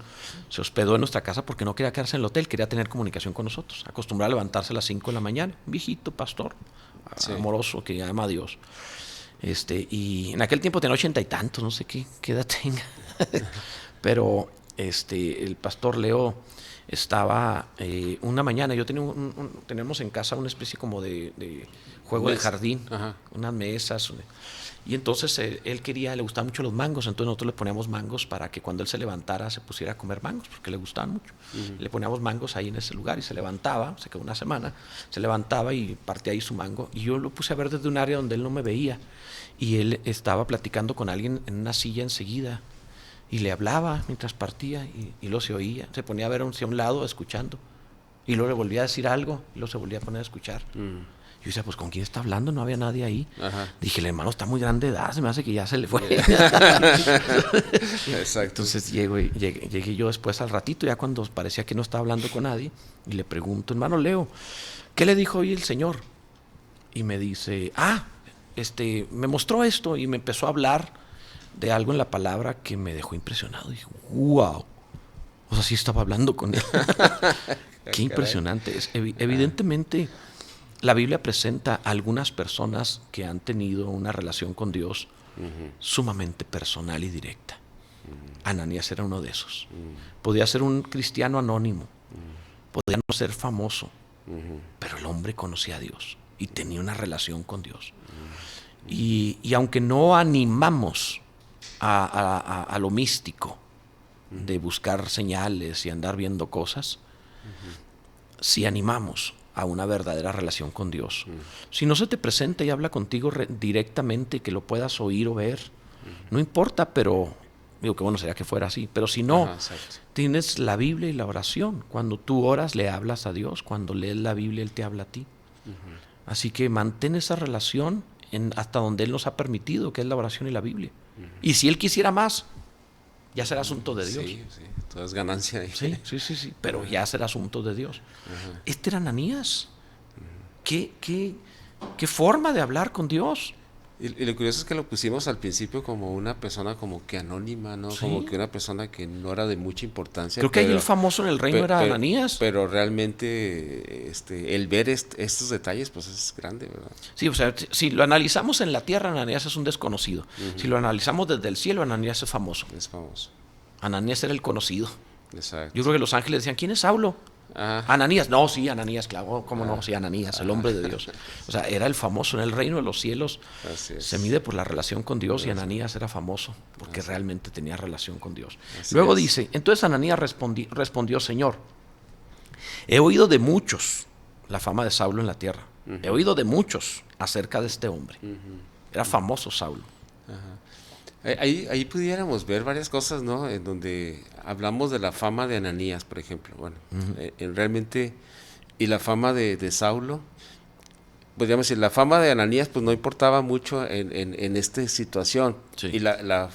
Speaker 1: se hospedó en nuestra casa porque no quería quedarse en el hotel, quería tener comunicación con nosotros. Acostumbrado a levantarse a las 5 de la mañana, un viejito pastor, sí, amoroso, que ama a Dios. Y en aquel tiempo tenía 80 y tantos, no sé qué edad tenga. Pero el pastor Leo estaba una mañana, yo teníamos en casa una especie como de juego de jardín, ajá, unas mesas. Y entonces le gustaban mucho los mangos, entonces nosotros le poníamos mangos para que cuando él se levantara se pusiera a comer mangos, porque le gustaban mucho. Uh-huh. Le poníamos mangos ahí en ese lugar y se levantaba, se quedó una semana, se levantaba y partía ahí su mango. Y yo lo puse a ver desde un área donde él no me veía. Y él estaba platicando con alguien en una silla enseguida. Y le hablaba mientras partía y luego se oía. Se ponía a ver hacia un lado escuchando. Y luego le volvía a decir algo y luego se volvía a poner a escuchar. Uh-huh. Yo decía, pues ¿con quién está hablando? No había nadie ahí. Ajá. Dije, el hermano está muy grande de edad, se me hace que ya se le fue. Exacto. Entonces llegué yo después al ratito, ya cuando parecía que no estaba hablando con nadie, y le pregunto, hermano Leo, ¿qué le dijo hoy el Señor? Y me dice, me mostró esto y me empezó a hablar de algo en la palabra que me dejó impresionado. Dije, wow. O sea, sí estaba hablando con él. Qué impresionante. Evidentemente... La Biblia presenta a algunas personas que han tenido una relación con Dios, uh-huh, sumamente personal y directa. Uh-huh. Ananías era uno de esos. Uh-huh. Podía ser un cristiano anónimo, uh-huh, podía no ser famoso, uh-huh, pero el hombre conocía a Dios y tenía una relación con Dios. Uh-huh. Y aunque no animamos a lo místico, uh-huh, de buscar señales y andar viendo cosas, uh-huh, sí animamos a una verdadera relación con Dios. Uh-huh. Si no se te presenta y habla contigo directamente, que lo puedas oír o ver, uh-huh, no importa, pero digo que bueno sería que fuera así, pero si no, tienes la Biblia y la oración. Cuando tú oras le hablas a Dios, cuando lees la Biblia Él te habla a ti. Uh-huh. Así que mantén esa relación hasta donde Él nos ha permitido, que es la oración y la Biblia. Uh-huh. Y si Él quisiera más, ya será asunto de Dios.
Speaker 2: Sí, todo es ganancia ahí.
Speaker 1: Sí, pero ya será asunto de Dios. Uh-huh. Este era Ananías. Uh-huh. ¿Qué forma de hablar con Dios?
Speaker 2: Y lo curioso es que lo pusimos al principio como una persona como que anónima, ¿no? Sí. Como que una persona que no era de mucha importancia.
Speaker 1: Creo que ahí el famoso en el reino era Ananías.
Speaker 2: Pero realmente el ver estos detalles pues es grande, ¿verdad?
Speaker 1: Sí, o sea, si lo analizamos en la tierra, Ananías es un desconocido. Uh-huh. Si lo analizamos desde el cielo, Ananías es famoso.
Speaker 2: Es famoso.
Speaker 1: Ananías era el conocido.
Speaker 2: Exacto.
Speaker 1: Yo creo que los ángeles decían, ¿quién es Saulo? Ananías, no, sí, Ananías, claro, ¿cómo no? Sí, Ananías, el hombre de Dios. O sea, era el famoso en el reino de los cielos. Se mide por la relación con Dios, y Ananías era famoso porque realmente tenía relación con Dios. Luego dice, entonces Ananías respondió, Señor, he oído de muchos la fama de Saulo en la tierra. Uh-huh. He oído de muchos acerca de este hombre. Uh-huh. Era famoso Saulo.
Speaker 2: Uh-huh. Ahí pudiéramos ver varias cosas, ¿no? En donde hablamos de la fama de Ananías, por ejemplo. Bueno, realmente, y la fama de Saulo, podríamos decir, la fama de Ananías pues no importaba mucho en esta situación.
Speaker 1: Sí.
Speaker 2: Y la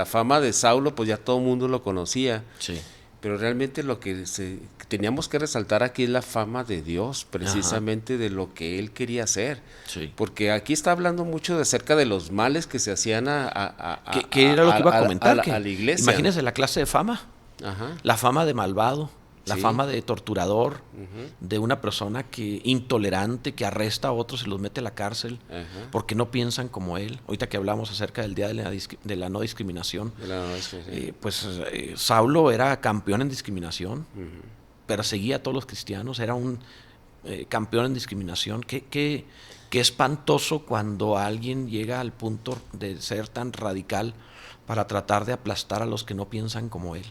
Speaker 2: fama de Saulo pues ya todo el mundo lo conocía.
Speaker 1: Sí.
Speaker 2: Pero realmente lo que teníamos que resaltar aquí es la fama de Dios, precisamente de lo que Él quería hacer.
Speaker 1: Sí.
Speaker 2: Porque aquí está hablando mucho de acerca de los males que se hacían
Speaker 1: ¿Qué era lo que iba a comentar?
Speaker 2: a la iglesia.
Speaker 1: Imagínense la clase de fama.
Speaker 2: Ajá.
Speaker 1: La fama de malvado, la
Speaker 2: Sí.
Speaker 1: fama de torturador, de una persona que intolerante, que arresta a otros y los mete a la cárcel porque no piensan como él. Ahorita que hablamos acerca del día de la no discriminación, Saulo era campeón en discriminación, perseguía a todos los cristianos, era un campeón en discriminación. Qué espantoso cuando alguien llega al punto de ser tan radical para tratar de aplastar a los que no piensan como él.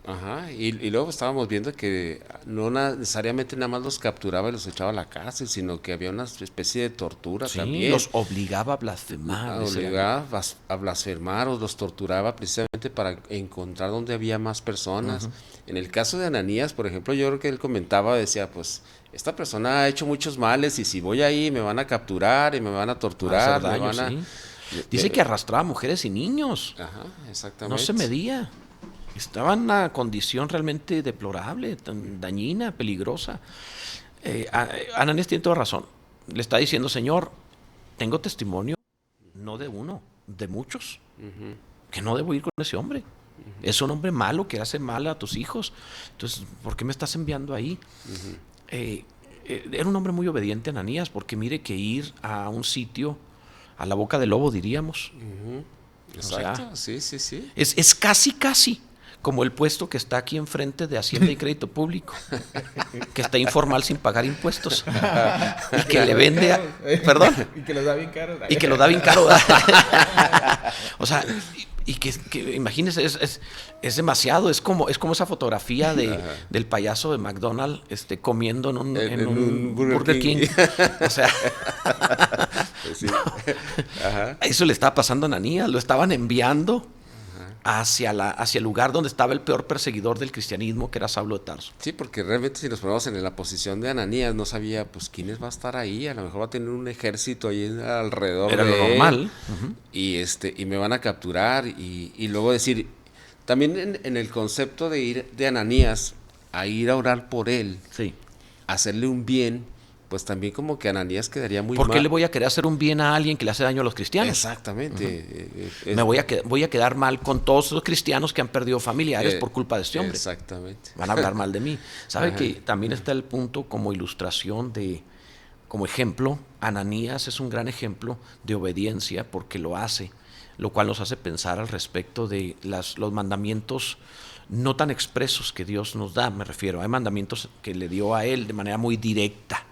Speaker 2: Ajá, y luego estábamos viendo que no necesariamente nada más los capturaba y los echaba a la cárcel, sino que había una especie de tortura también.
Speaker 1: Los obligaba a blasfemar.
Speaker 2: Obligaba a blasfemar o los torturaba precisamente para encontrar donde había más personas. En el caso de Ananías, por ejemplo, yo creo que él comentaba, decía, pues, esta persona ha hecho muchos males y si voy ahí me van a capturar y me van a torturar,
Speaker 1: daño,
Speaker 2: me van a...
Speaker 1: Dice que arrastraba mujeres y niños.
Speaker 2: Ajá, exactamente.
Speaker 1: No se medía. Estaba en una condición realmente deplorable, tan dañina, peligrosa. Ananías tiene toda razón. Le está diciendo, Señor, tengo testimonio, no de uno, de muchos, que no debo ir con ese hombre. Es un hombre malo que hace mal a tus hijos. Entonces, ¿por qué me estás enviando ahí? Era un hombre muy obediente, Ananías, porque mire que ir a un sitio, a la boca del lobo, diríamos.
Speaker 2: Exacto,
Speaker 1: O sea,
Speaker 2: sí.
Speaker 1: Es casi como el puesto que está aquí enfrente de Hacienda y Crédito Público, que está informal sin pagar impuestos y que le vende perdón,
Speaker 3: y que los da bien caros.
Speaker 1: y que lo da bien caro. O sea, y que imagínese, es demasiado, es como esa fotografía del payaso de McDonald's comiendo en un Burger King. O sea,
Speaker 2: Sí. Ajá.
Speaker 1: eso le estaba pasando a Ananías, lo estaban enviando hacia el lugar donde estaba el peor perseguidor del cristianismo, que era Saulo de Tarso.
Speaker 2: Sí, porque realmente si nos ponemos en la posición de Ananías, no sabía, pues, quiénes va a estar ahí. A lo mejor va a tener un ejército ahí alrededor
Speaker 1: Era
Speaker 2: de
Speaker 1: lo
Speaker 2: él,
Speaker 1: normal.
Speaker 2: y me van a capturar. Y luego decir, también en el concepto de ir de Ananías a ir a orar por él,
Speaker 1: Sí.
Speaker 2: hacerle un bien, pues también como que Ananías quedaría muy
Speaker 1: ¿Por
Speaker 2: mal.
Speaker 1: qué le voy a querer hacer un bien a alguien que le hace daño a los cristianos?
Speaker 2: Exactamente.
Speaker 1: Me voy a quedar mal con todos los cristianos que han perdido familiares por culpa de este hombre.
Speaker 2: Exactamente.
Speaker 1: Van a hablar mal de mí. ¿Sabe
Speaker 2: Ajá.
Speaker 1: que también está el punto como ilustración como ejemplo? Ananías es un gran ejemplo de obediencia porque lo hace, lo cual nos hace pensar al respecto de los mandamientos no tan expresos que Dios nos da, me refiero. Hay mandamientos que le dio a él de manera muy directa,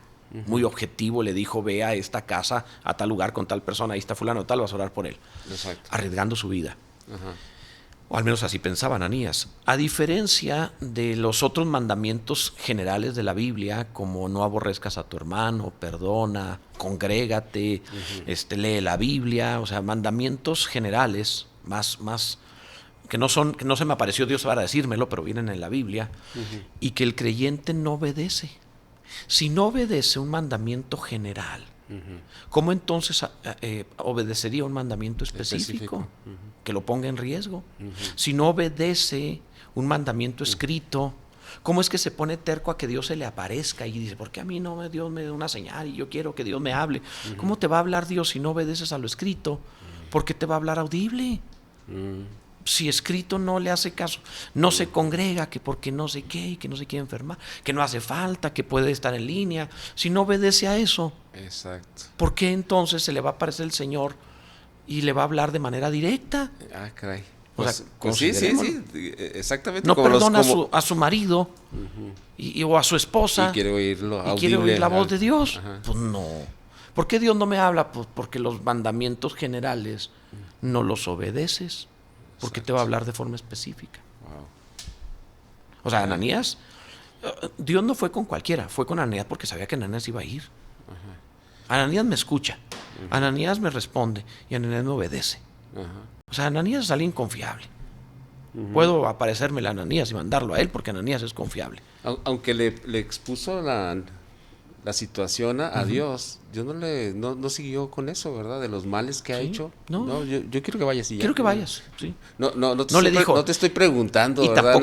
Speaker 1: muy objetivo. Le dijo, ve a esta casa, a tal lugar con tal persona, ahí está fulano tal, vas a orar por él.
Speaker 2: Exacto.
Speaker 1: Arriesgando su vida.
Speaker 2: Ajá.
Speaker 1: O al menos así pensaba Ananías. A diferencia de los otros mandamientos generales de la Biblia, como no aborrezcas a tu hermano, perdona, congrégate, lee la Biblia, o sea, mandamientos generales, más que no se me apareció Dios para decírmelo, pero vienen en la Biblia, y que el creyente no obedece. Si no obedece un mandamiento general, ¿cómo entonces obedecería un mandamiento específico? Que lo ponga en riesgo. Si no obedece un mandamiento escrito, ¿cómo es que se pone terco a que Dios se le aparezca y dice, ¿por qué a mí no Dios me da una señal y yo quiero que Dios me hable? ¿Cómo te va a hablar Dios si no obedeces a lo escrito? ¿Por qué te va a hablar audible? Si escrito no le hace caso, no se congrega, que porque no sé qué, que no se quiere enfermar, que no hace falta, que puede estar en línea. Si no obedece a eso,
Speaker 2: Exacto.
Speaker 1: ¿por qué entonces se le va a aparecer el Señor y le va a hablar de manera directa?
Speaker 2: Ah, caray.
Speaker 1: O
Speaker 2: Pues,
Speaker 1: sea,
Speaker 2: pues sí,
Speaker 1: considerémoslo.
Speaker 2: exactamente.
Speaker 1: No
Speaker 2: como
Speaker 1: perdona a su marido o a su esposa
Speaker 2: y quiere oírlo
Speaker 1: y quiere oír la
Speaker 2: audible,
Speaker 1: voz de Dios.
Speaker 2: Ajá.
Speaker 1: Pues no. ¿Por qué Dios no me habla? Pues porque los mandamientos generales no los obedeces. ¿Por qué te va a hablar de forma específica?
Speaker 2: Wow.
Speaker 1: O sea, Ananías, Dios no fue con cualquiera, fue con Ananías porque sabía que Ananías iba a ir. Ananías me escucha, Ananías me responde y Ananías me obedece.
Speaker 2: Ajá.
Speaker 1: O sea, Ananías es alguien confiable. Puedo aparecerme a Ananías y mandarlo a él porque Ananías es confiable.
Speaker 2: Aunque le expuso la situación a Dios, Dios no siguió con eso, ¿verdad? De los males que ha hecho.
Speaker 1: No.
Speaker 2: Yo quiero que vayas y ya.
Speaker 1: Quiero que vayas, sí.
Speaker 2: No te estoy preguntando,
Speaker 1: y
Speaker 2: ¿verdad?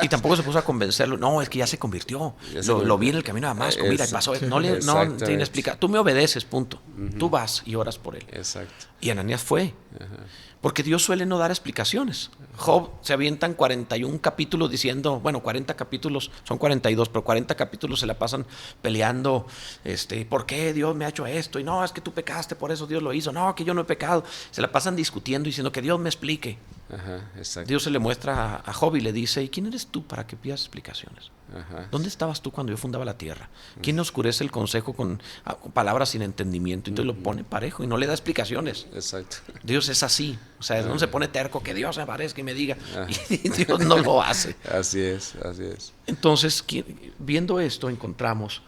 Speaker 1: tampoco se puso a convencerlo. No, es que ya se convirtió. Lo vi en el camino a Damasco, mira, y pasó. No tiene explicar. Tú me obedeces, punto. Tú vas y oras por él.
Speaker 2: Exacto.
Speaker 1: Y Ananías fue. Ajá. Porque Dios suele no dar explicaciones. Job se avientan 41 capítulos diciendo, 40 capítulos, son 42, pero 40 capítulos se la pasan peleando, ¿por qué Dios me ha hecho esto? Y no, es que tú pecaste, por eso Dios lo hizo. No, que yo no he pecado. Se la pasan discutiendo, diciendo que Dios me explique.
Speaker 2: Ajá, exacto.
Speaker 1: Dios se le muestra a Job y le dice, ¿y quién eres tú para que pidas explicaciones?
Speaker 2: Ajá.
Speaker 1: ¿Dónde estabas tú cuando yo fundaba la tierra? ¿Quién oscurece el consejo con palabras sin entendimiento? Entonces lo pone parejo y no le da explicaciones.
Speaker 2: Exacto.
Speaker 1: Dios es así. O sea, no se pone terco, que Dios me aparezca y me diga. Y Dios no lo hace.
Speaker 2: Así es.
Speaker 1: Entonces, viendo esto, encontramos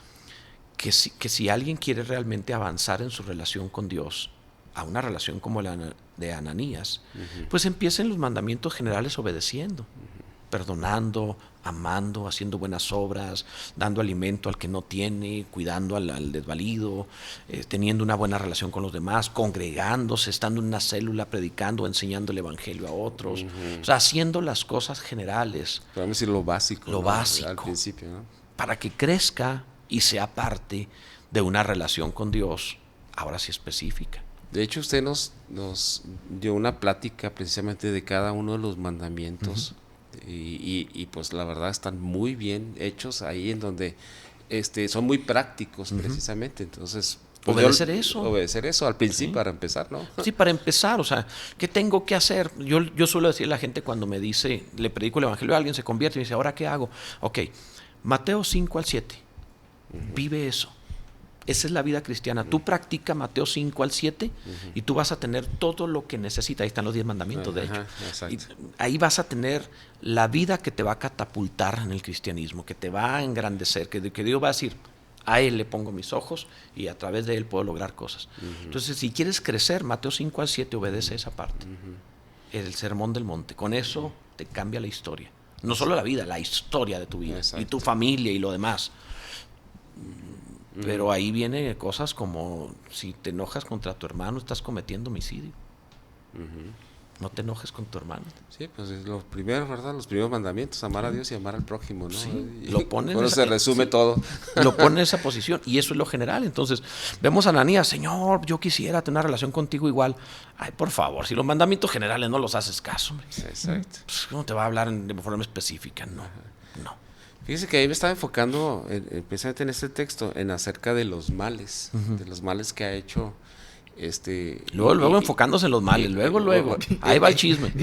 Speaker 1: que si alguien quiere realmente avanzar en su relación con Dios, a una relación como la de Ananías, pues empieza en los mandamientos generales obedeciendo, perdonando, amando, haciendo buenas obras, dando alimento al que no tiene, cuidando al desvalido, teniendo una buena relación con los demás, congregándose, estando en una célula, predicando, enseñando el evangelio a otros, o sea, haciendo las cosas generales.
Speaker 2: Podemos decir lo básico.
Speaker 1: Lo básico.
Speaker 2: Al principio, ¿no?
Speaker 1: Para que crezca y sea parte de una relación con Dios, ahora sí específica.
Speaker 2: De hecho, usted nos dio una plática precisamente de cada uno de los mandamientos. Y pues la verdad están muy bien hechos ahí, en donde son muy prácticos precisamente. Entonces, pues obedecer eso al principio, sí. Para empezar, ¿no?
Speaker 1: Sí, para empezar, o sea, ¿qué tengo que hacer? Yo suelo decirle a la gente cuando me dice, le predico el evangelio a alguien, se convierte y me dice, ¿ahora qué hago? Ok, Mateo 5 al 7, vive eso. Esa es la vida cristiana. Tú practica Mateo 5 al 7 y tú vas a tener todo lo que necesitas. Ahí están los 10 mandamientos, de hecho. Y ahí vas a tener la vida que te va a catapultar en el cristianismo, que te va a engrandecer, que Dios va a decir, a Él le pongo mis ojos y a través de Él puedo lograr cosas. Entonces, si quieres crecer, Mateo 5 al 7 obedece esa parte. El sermón del monte. Con eso te cambia la historia. No solo la vida, la historia de tu vida. Exacto. Y tu familia y lo demás. Pero ahí vienen cosas como si te enojas contra tu hermano, estás cometiendo homicidio. No te enojes con tu hermano.
Speaker 2: Sí, pues los primeros, ¿verdad? Los primeros mandamientos, amar a Dios y amar al prójimo, ¿no?
Speaker 1: Sí, lo ponen
Speaker 2: bueno, se resume todo.
Speaker 1: Lo pone en esa posición y eso es lo general. Entonces, vemos a Ananías, Señor, yo quisiera tener una relación contigo igual. Ay, por favor, si los mandamientos generales no los haces caso, hombre.
Speaker 2: Exacto.
Speaker 1: Pues, ¿cómo te va a hablar de forma específica? No.
Speaker 2: Fíjese que ahí me estaba enfocando precisamente en este texto, en acerca de los males, de los males que ha hecho.
Speaker 1: Luego enfocándose en los males, luego. Ahí va el chisme.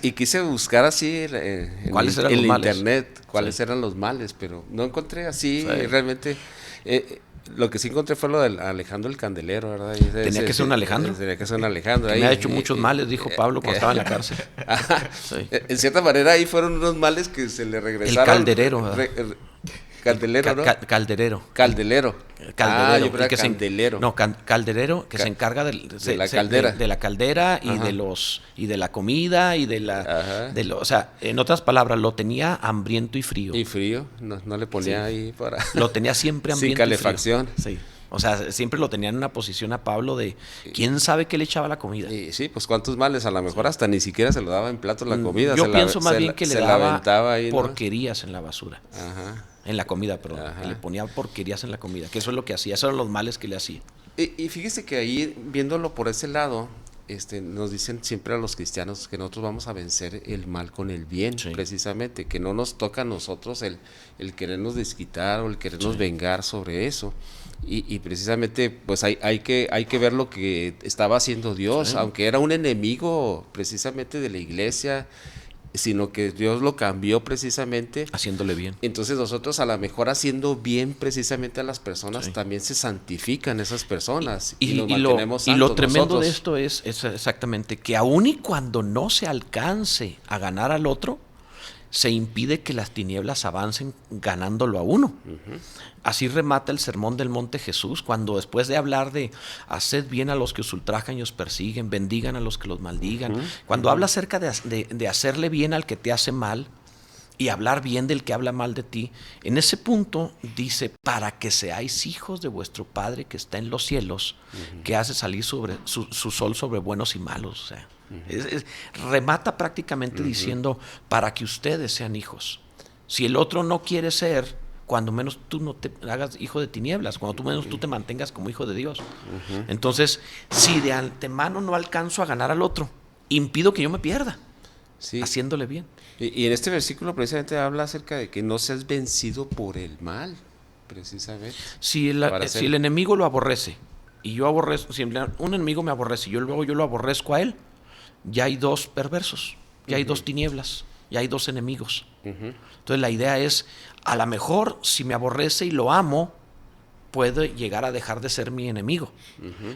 Speaker 2: Y quise buscar así
Speaker 1: ¿Cuáles eran
Speaker 2: en
Speaker 1: los males?
Speaker 2: internet cuáles eran los males, pero no encontré así realmente. Lo que sí encontré fue lo de Alejandro el Candelero, ¿verdad?
Speaker 1: Tenía que ser un Alejandro.
Speaker 2: Tenía que ser un Alejandro.
Speaker 1: Que me ha hecho muchos males, dijo Pablo cuando estaba en la cárcel.
Speaker 2: Sí. En cierta manera ahí fueron unos males que se le regresaron.
Speaker 1: El calderero.
Speaker 2: Caldelero, ¿no?
Speaker 1: Calderero.
Speaker 2: Calderero.
Speaker 1: Calderero.
Speaker 2: Que Candelero.
Speaker 1: Calderero, que se encarga de la caldera. De la caldera y de la comida y o sea, en otras palabras, lo tenía hambriento y frío.
Speaker 2: Y frío, no le ponía ahí para...
Speaker 1: Lo tenía siempre hambriento.
Speaker 2: Sin calefacción.
Speaker 1: Y frío. Sí. O sea, siempre lo tenían en una posición a Pablo de quién sabe qué le echaba la comida.
Speaker 2: Y sí, pues cuántos males, a lo mejor hasta ni siquiera se lo daba en platos la comida.
Speaker 1: Yo pienso más bien que le daba
Speaker 2: ahí, ¿no?
Speaker 1: porquerías en la basura. En la comida, perdón. Que le ponía porquerías en la comida, que eso es lo que hacía, esos eran los males que le hacía.
Speaker 2: Y fíjese que ahí, viéndolo por ese lado, nos dicen siempre a los cristianos que nosotros vamos a vencer el mal con el bien, precisamente, que no nos toca a nosotros el querernos desquitar o el querernos vengar sobre eso. Y precisamente pues hay que ver lo que estaba haciendo Dios, aunque era un enemigo precisamente de la iglesia, sino que Dios lo cambió precisamente
Speaker 1: haciéndole bien.
Speaker 2: Entonces nosotros a lo mejor haciendo bien precisamente a las personas también se santifican esas personas y nos mantenemos santos.
Speaker 1: Y lo tremendo
Speaker 2: nosotros.
Speaker 1: De esto es exactamente que aun y cuando no se alcance a ganar al otro, se impide que las tinieblas avancen ganándolo a uno. Así remata el Sermón del Monte Jesús, cuando después de hablar de haced bien a los que os ultrajan y os persiguen, bendigan a los que los maldigan, cuando habla acerca de hacerle bien al que te hace mal y hablar bien del que habla mal de ti, en ese punto dice, para que seáis hijos de vuestro Padre que está en los cielos, que hace salir su sol sobre buenos y malos. O sea, remata prácticamente diciendo, para que ustedes sean hijos. Si el otro no quiere ser, cuando menos tú no te hagas hijo de tinieblas, cuando menos tú te mantengas como hijo de Dios. Entonces, si de antemano no alcanzo a ganar al otro, impido que yo me pierda, haciéndole bien.
Speaker 2: Y en este versículo precisamente habla acerca de que no seas vencido por el mal, precisamente.
Speaker 1: Si el enemigo lo aborrece, y yo aborrezco, si un enemigo me aborrece, y luego yo lo aborrezco a él, ya hay dos perversos, ya hay dos tinieblas, ya hay dos enemigos. Entonces la idea es, a lo mejor si me aborrece y lo amo, puede llegar a dejar de ser mi enemigo.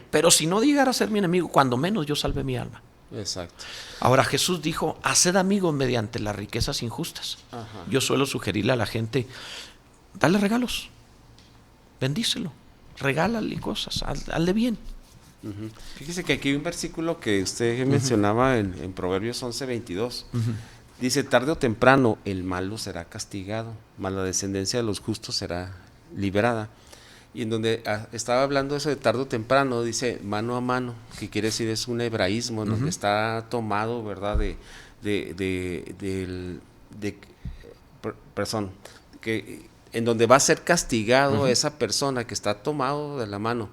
Speaker 1: Pero si no llegara a ser mi enemigo, cuando menos yo salve mi alma.
Speaker 2: Exacto.
Speaker 1: Ahora Jesús dijo, haced amigos mediante las riquezas injustas. Yo suelo sugerirle a la gente, dale regalos, bendícelo, regálale cosas, hazle bien.
Speaker 2: Fíjese que aquí hay un versículo que usted mencionaba en Proverbios 11:22. Dice, tarde o temprano el malo será castigado, mas la descendencia de los justos será liberada. Y en donde estaba hablando eso de tarde o temprano, dice mano a mano, que quiere decir es un hebraísmo, en donde está tomado, ¿verdad? En donde va a ser castigado esa persona que está tomado de la mano.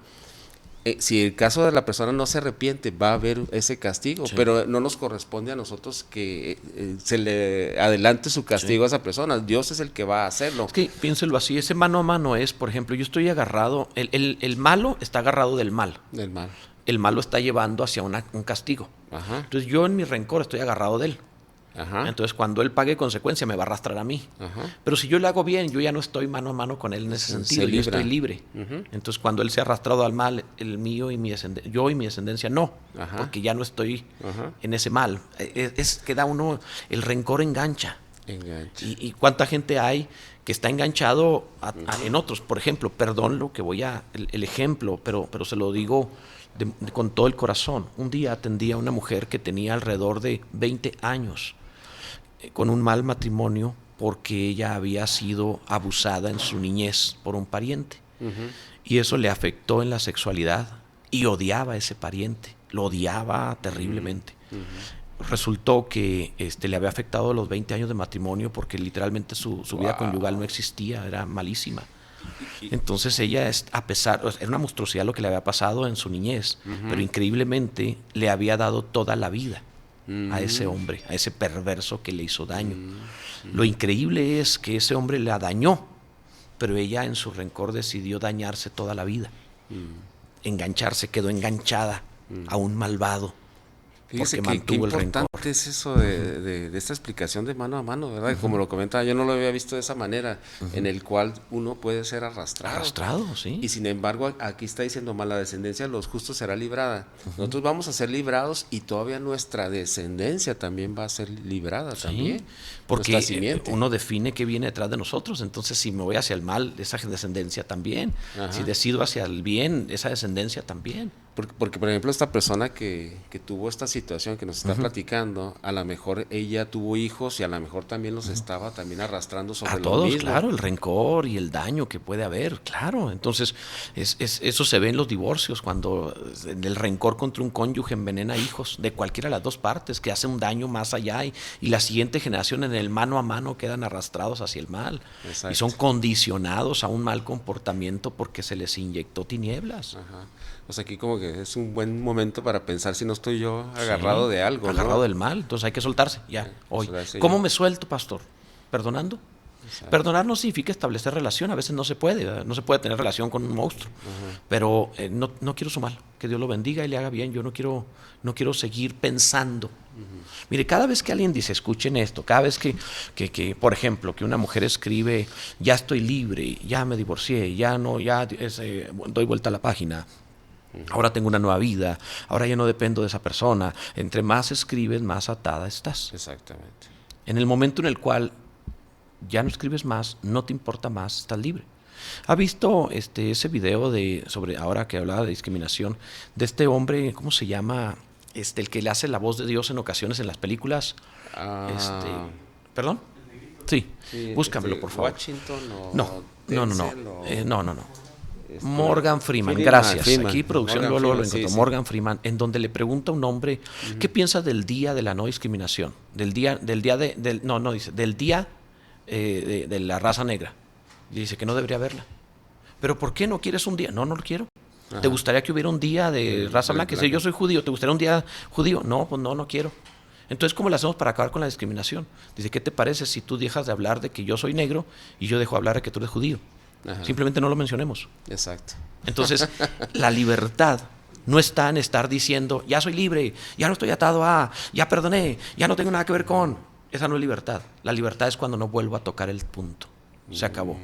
Speaker 2: Si el caso de la persona no se arrepiente, va a haber ese castigo, pero no nos corresponde a nosotros que se le adelante su castigo a esa persona. Dios es el que va a hacerlo.
Speaker 1: Es que piénselo así, ese mano a mano es, por ejemplo, yo estoy agarrado, el malo está agarrado del mal.
Speaker 2: Del mal.
Speaker 1: El malo está llevando hacia un castigo. Entonces yo en mi rencor estoy agarrado de él. Entonces cuando él pague consecuencia me va a arrastrar a mí. Pero si yo le hago bien, yo ya no estoy mano a mano con él en ese sentido, yo estoy libre. Entonces cuando él se ha arrastrado al mal, yo y mi descendencia no, porque ya no estoy en ese mal. Queda uno, el rencor engancha. Y cuánta gente hay que está enganchado en otros. Por ejemplo, perdón lo que el ejemplo, pero se lo digo con todo el corazón. Un día atendí a una mujer que tenía alrededor de 20 años con un mal matrimonio porque ella había sido abusada en su niñez por un pariente. Y eso le afectó en la sexualidad y odiaba a ese pariente, lo odiaba terriblemente. Resultó que le había afectado los 20 años de matrimonio porque literalmente su vida conyugal no existía, era malísima. Entonces ella, era una monstruosidad lo que le había pasado en su niñez, pero increíblemente le había dado toda la vida a ese hombre, a ese perverso que le hizo daño. Lo increíble es que ese hombre la dañó, pero ella en su rencor decidió dañarse toda la vida, engancharse, quedó enganchada a un malvado.
Speaker 2: Fíjese qué importante es eso de esta explicación de mano a mano, ¿verdad? Como lo comentaba, yo no lo había visto de esa manera, en el cual uno puede ser arrastrado.
Speaker 1: Arrastrado, sí.
Speaker 2: Y sin embargo, aquí está diciendo, más la descendencia de los justos será librada. Nosotros vamos a ser librados y todavía nuestra descendencia también va a ser librada también.
Speaker 1: Porque uno define qué viene detrás de nosotros, entonces si me voy hacia el mal, esa descendencia también. Si decido hacia el bien, esa descendencia también.
Speaker 2: Porque, por ejemplo, esta persona que tuvo esta situación que nos está platicando, a lo mejor ella tuvo hijos y a lo mejor también los estaba también arrastrando sobre lo
Speaker 1: todos,
Speaker 2: mismo.
Speaker 1: Claro, el rencor y el daño que puede haber, claro. Entonces, eso se ve en los divorcios, cuando el rencor contra un cónyuge envenena hijos de cualquiera de las dos partes, que hace un daño más allá y la siguiente generación en el mano a mano quedan arrastrados hacia el mal. Exacto. Y son condicionados a un mal comportamiento porque se les inyectó tinieblas.
Speaker 2: Pues aquí como que es un buen momento para pensar si no estoy yo agarrado de algo,
Speaker 1: agarrado del mal, entonces hay que soltarse ya, hoy. ¿Cómo me suelto, pastor? ¿Perdonando? Exacto. Perdonar no significa establecer relación, a veces no se puede tener relación con un monstruo, pero no quiero su mal, que Dios lo bendiga y le haga bien, yo no quiero seguir pensando. Mire, cada vez que alguien dice, escuchen esto, cada vez que por ejemplo, que una mujer escribe, ya estoy libre, ya me divorcié, doy vuelta a la página, ahora tengo una nueva vida, ahora ya no dependo de esa persona. Entre más escribes, más atada estás.
Speaker 2: Exactamente.
Speaker 1: En el momento en el cual ya no escribes más, no te importa más, estás libre. ¿Ha visto ese video sobre ahora que hablaba de discriminación, de este hombre, ¿cómo se llama? El que le hace la voz de Dios en ocasiones en las películas. ¿Perdón? Sí, búscamelo, por favor.
Speaker 2: Washington
Speaker 1: No.
Speaker 2: Este,
Speaker 1: Morgan Freeman, gracias.
Speaker 2: Freeman.
Speaker 1: Aquí producción
Speaker 2: Morgan
Speaker 1: luego lo
Speaker 2: Freeman,
Speaker 1: encontró.
Speaker 2: sí.
Speaker 1: Morgan Freeman, en donde le pregunta a un hombre, ¿qué piensas del día de la no discriminación? Del día de la raza negra. Y dice que no debería haberla. ¿Pero por qué no quieres un día? No lo quiero.
Speaker 2: Ajá.
Speaker 1: ¿Te gustaría que hubiera un día de raza blanca? Si yo soy judío, ¿te gustaría un día judío? No, pues no quiero. Entonces, ¿cómo le hacemos para acabar con la discriminación? Dice, ¿qué te parece si tú dejas de hablar de que yo soy negro y yo dejo de hablar de que tú eres judío?
Speaker 2: Ajá.
Speaker 1: Simplemente no lo mencionemos.
Speaker 2: Exacto.
Speaker 1: Entonces, la libertad no está en estar diciendo, ya soy libre, ya no estoy atado a, ya perdoné, ya no tengo nada que ver con. Esa no es libertad. La libertad es cuando no vuelvo a tocar el punto. Se acabó.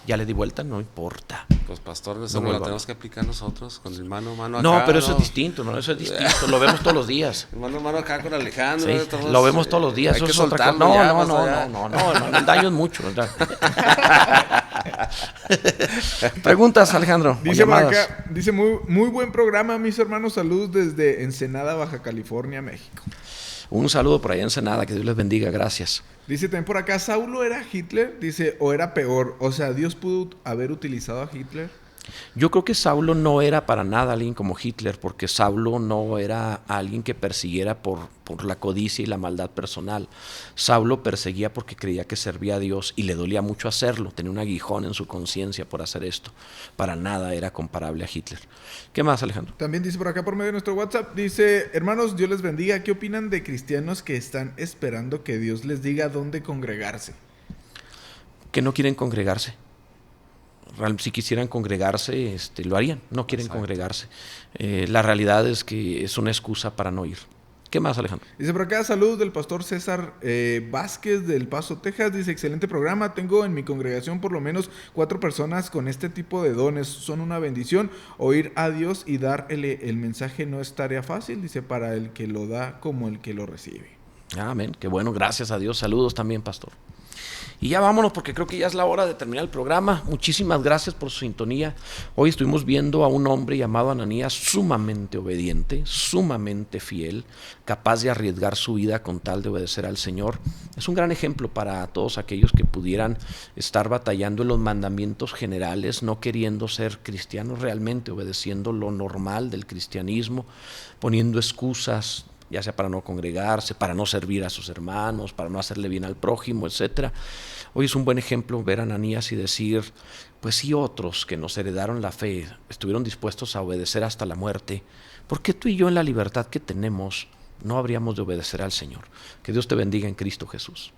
Speaker 1: Ya le di vuelta, no importa.
Speaker 2: Pues pastor, eso no lo tenemos que aplicar nosotros, con el mano a mano acá.
Speaker 1: No, pero eso es distinto, ¿no? Eso es distinto, lo vemos todos los días.
Speaker 2: El mano a mano acá con Alejandro.
Speaker 1: Sí,
Speaker 2: todos,
Speaker 1: lo vemos todos los días.
Speaker 2: Hay
Speaker 1: Eso
Speaker 2: que
Speaker 1: es otra
Speaker 2: soltarlo
Speaker 1: cosa. No, el daño es mucho. Preguntas, Alejandro.
Speaker 3: Dice por acá, dice muy buen programa, mis hermanos, saludos desde Ensenada, Baja California, México.
Speaker 1: Un saludo por allá en Ensenada, que Dios les bendiga, gracias.
Speaker 3: Dice también por acá, ¿Saulo era Hitler? Dice, o era peor, o sea, ¿Dios pudo haber utilizado a Hitler?
Speaker 1: Yo creo que Saulo no era para nada alguien como Hitler, porque Saulo no era alguien que persiguiera por la codicia y la maldad personal. Saulo perseguía porque creía que servía a Dios y le dolía mucho hacerlo, tenía un aguijón en su conciencia por hacer esto. Para nada era comparable a Hitler. ¿Qué más, Alejandro?
Speaker 3: También dice por acá por medio de nuestro WhatsApp, dice, hermanos, Dios les bendiga, ¿qué opinan de cristianos que están esperando que Dios les diga dónde congregarse?
Speaker 1: Que no quieren congregarse. Si quisieran congregarse, lo harían. No quieren congregarse. La realidad es que es una excusa para no ir. ¿Qué más, Alejandro?
Speaker 3: Dice por acá, saludos del pastor César Vázquez del Paso, Texas. Dice, excelente programa. Tengo en mi congregación por lo menos 4 personas con este tipo de dones. Son una bendición. Oír a Dios y dar el mensaje no es tarea fácil. Dice, para el que lo da como el que lo recibe.
Speaker 1: Amén. Qué bueno, gracias a Dios. Saludos también, pastor. Y ya vámonos porque creo que ya es la hora de terminar el programa. Muchísimas gracias por su sintonía. Hoy estuvimos viendo a un hombre llamado Ananías sumamente obediente, sumamente fiel, capaz de arriesgar su vida con tal de obedecer al Señor. Es un gran ejemplo para todos aquellos que pudieran estar batallando en los mandamientos generales, no queriendo ser cristianos realmente, obedeciendo lo normal del cristianismo, poniendo excusas, ya sea para no congregarse, para no servir a sus hermanos, para no hacerle bien al prójimo, etcétera. Hoy es un buen ejemplo ver a Ananías y decir, pues si otros que nos heredaron la fe estuvieron dispuestos a obedecer hasta la muerte, ¿por qué tú y yo en la libertad que tenemos no habríamos de obedecer al Señor? Que Dios te bendiga en Cristo Jesús.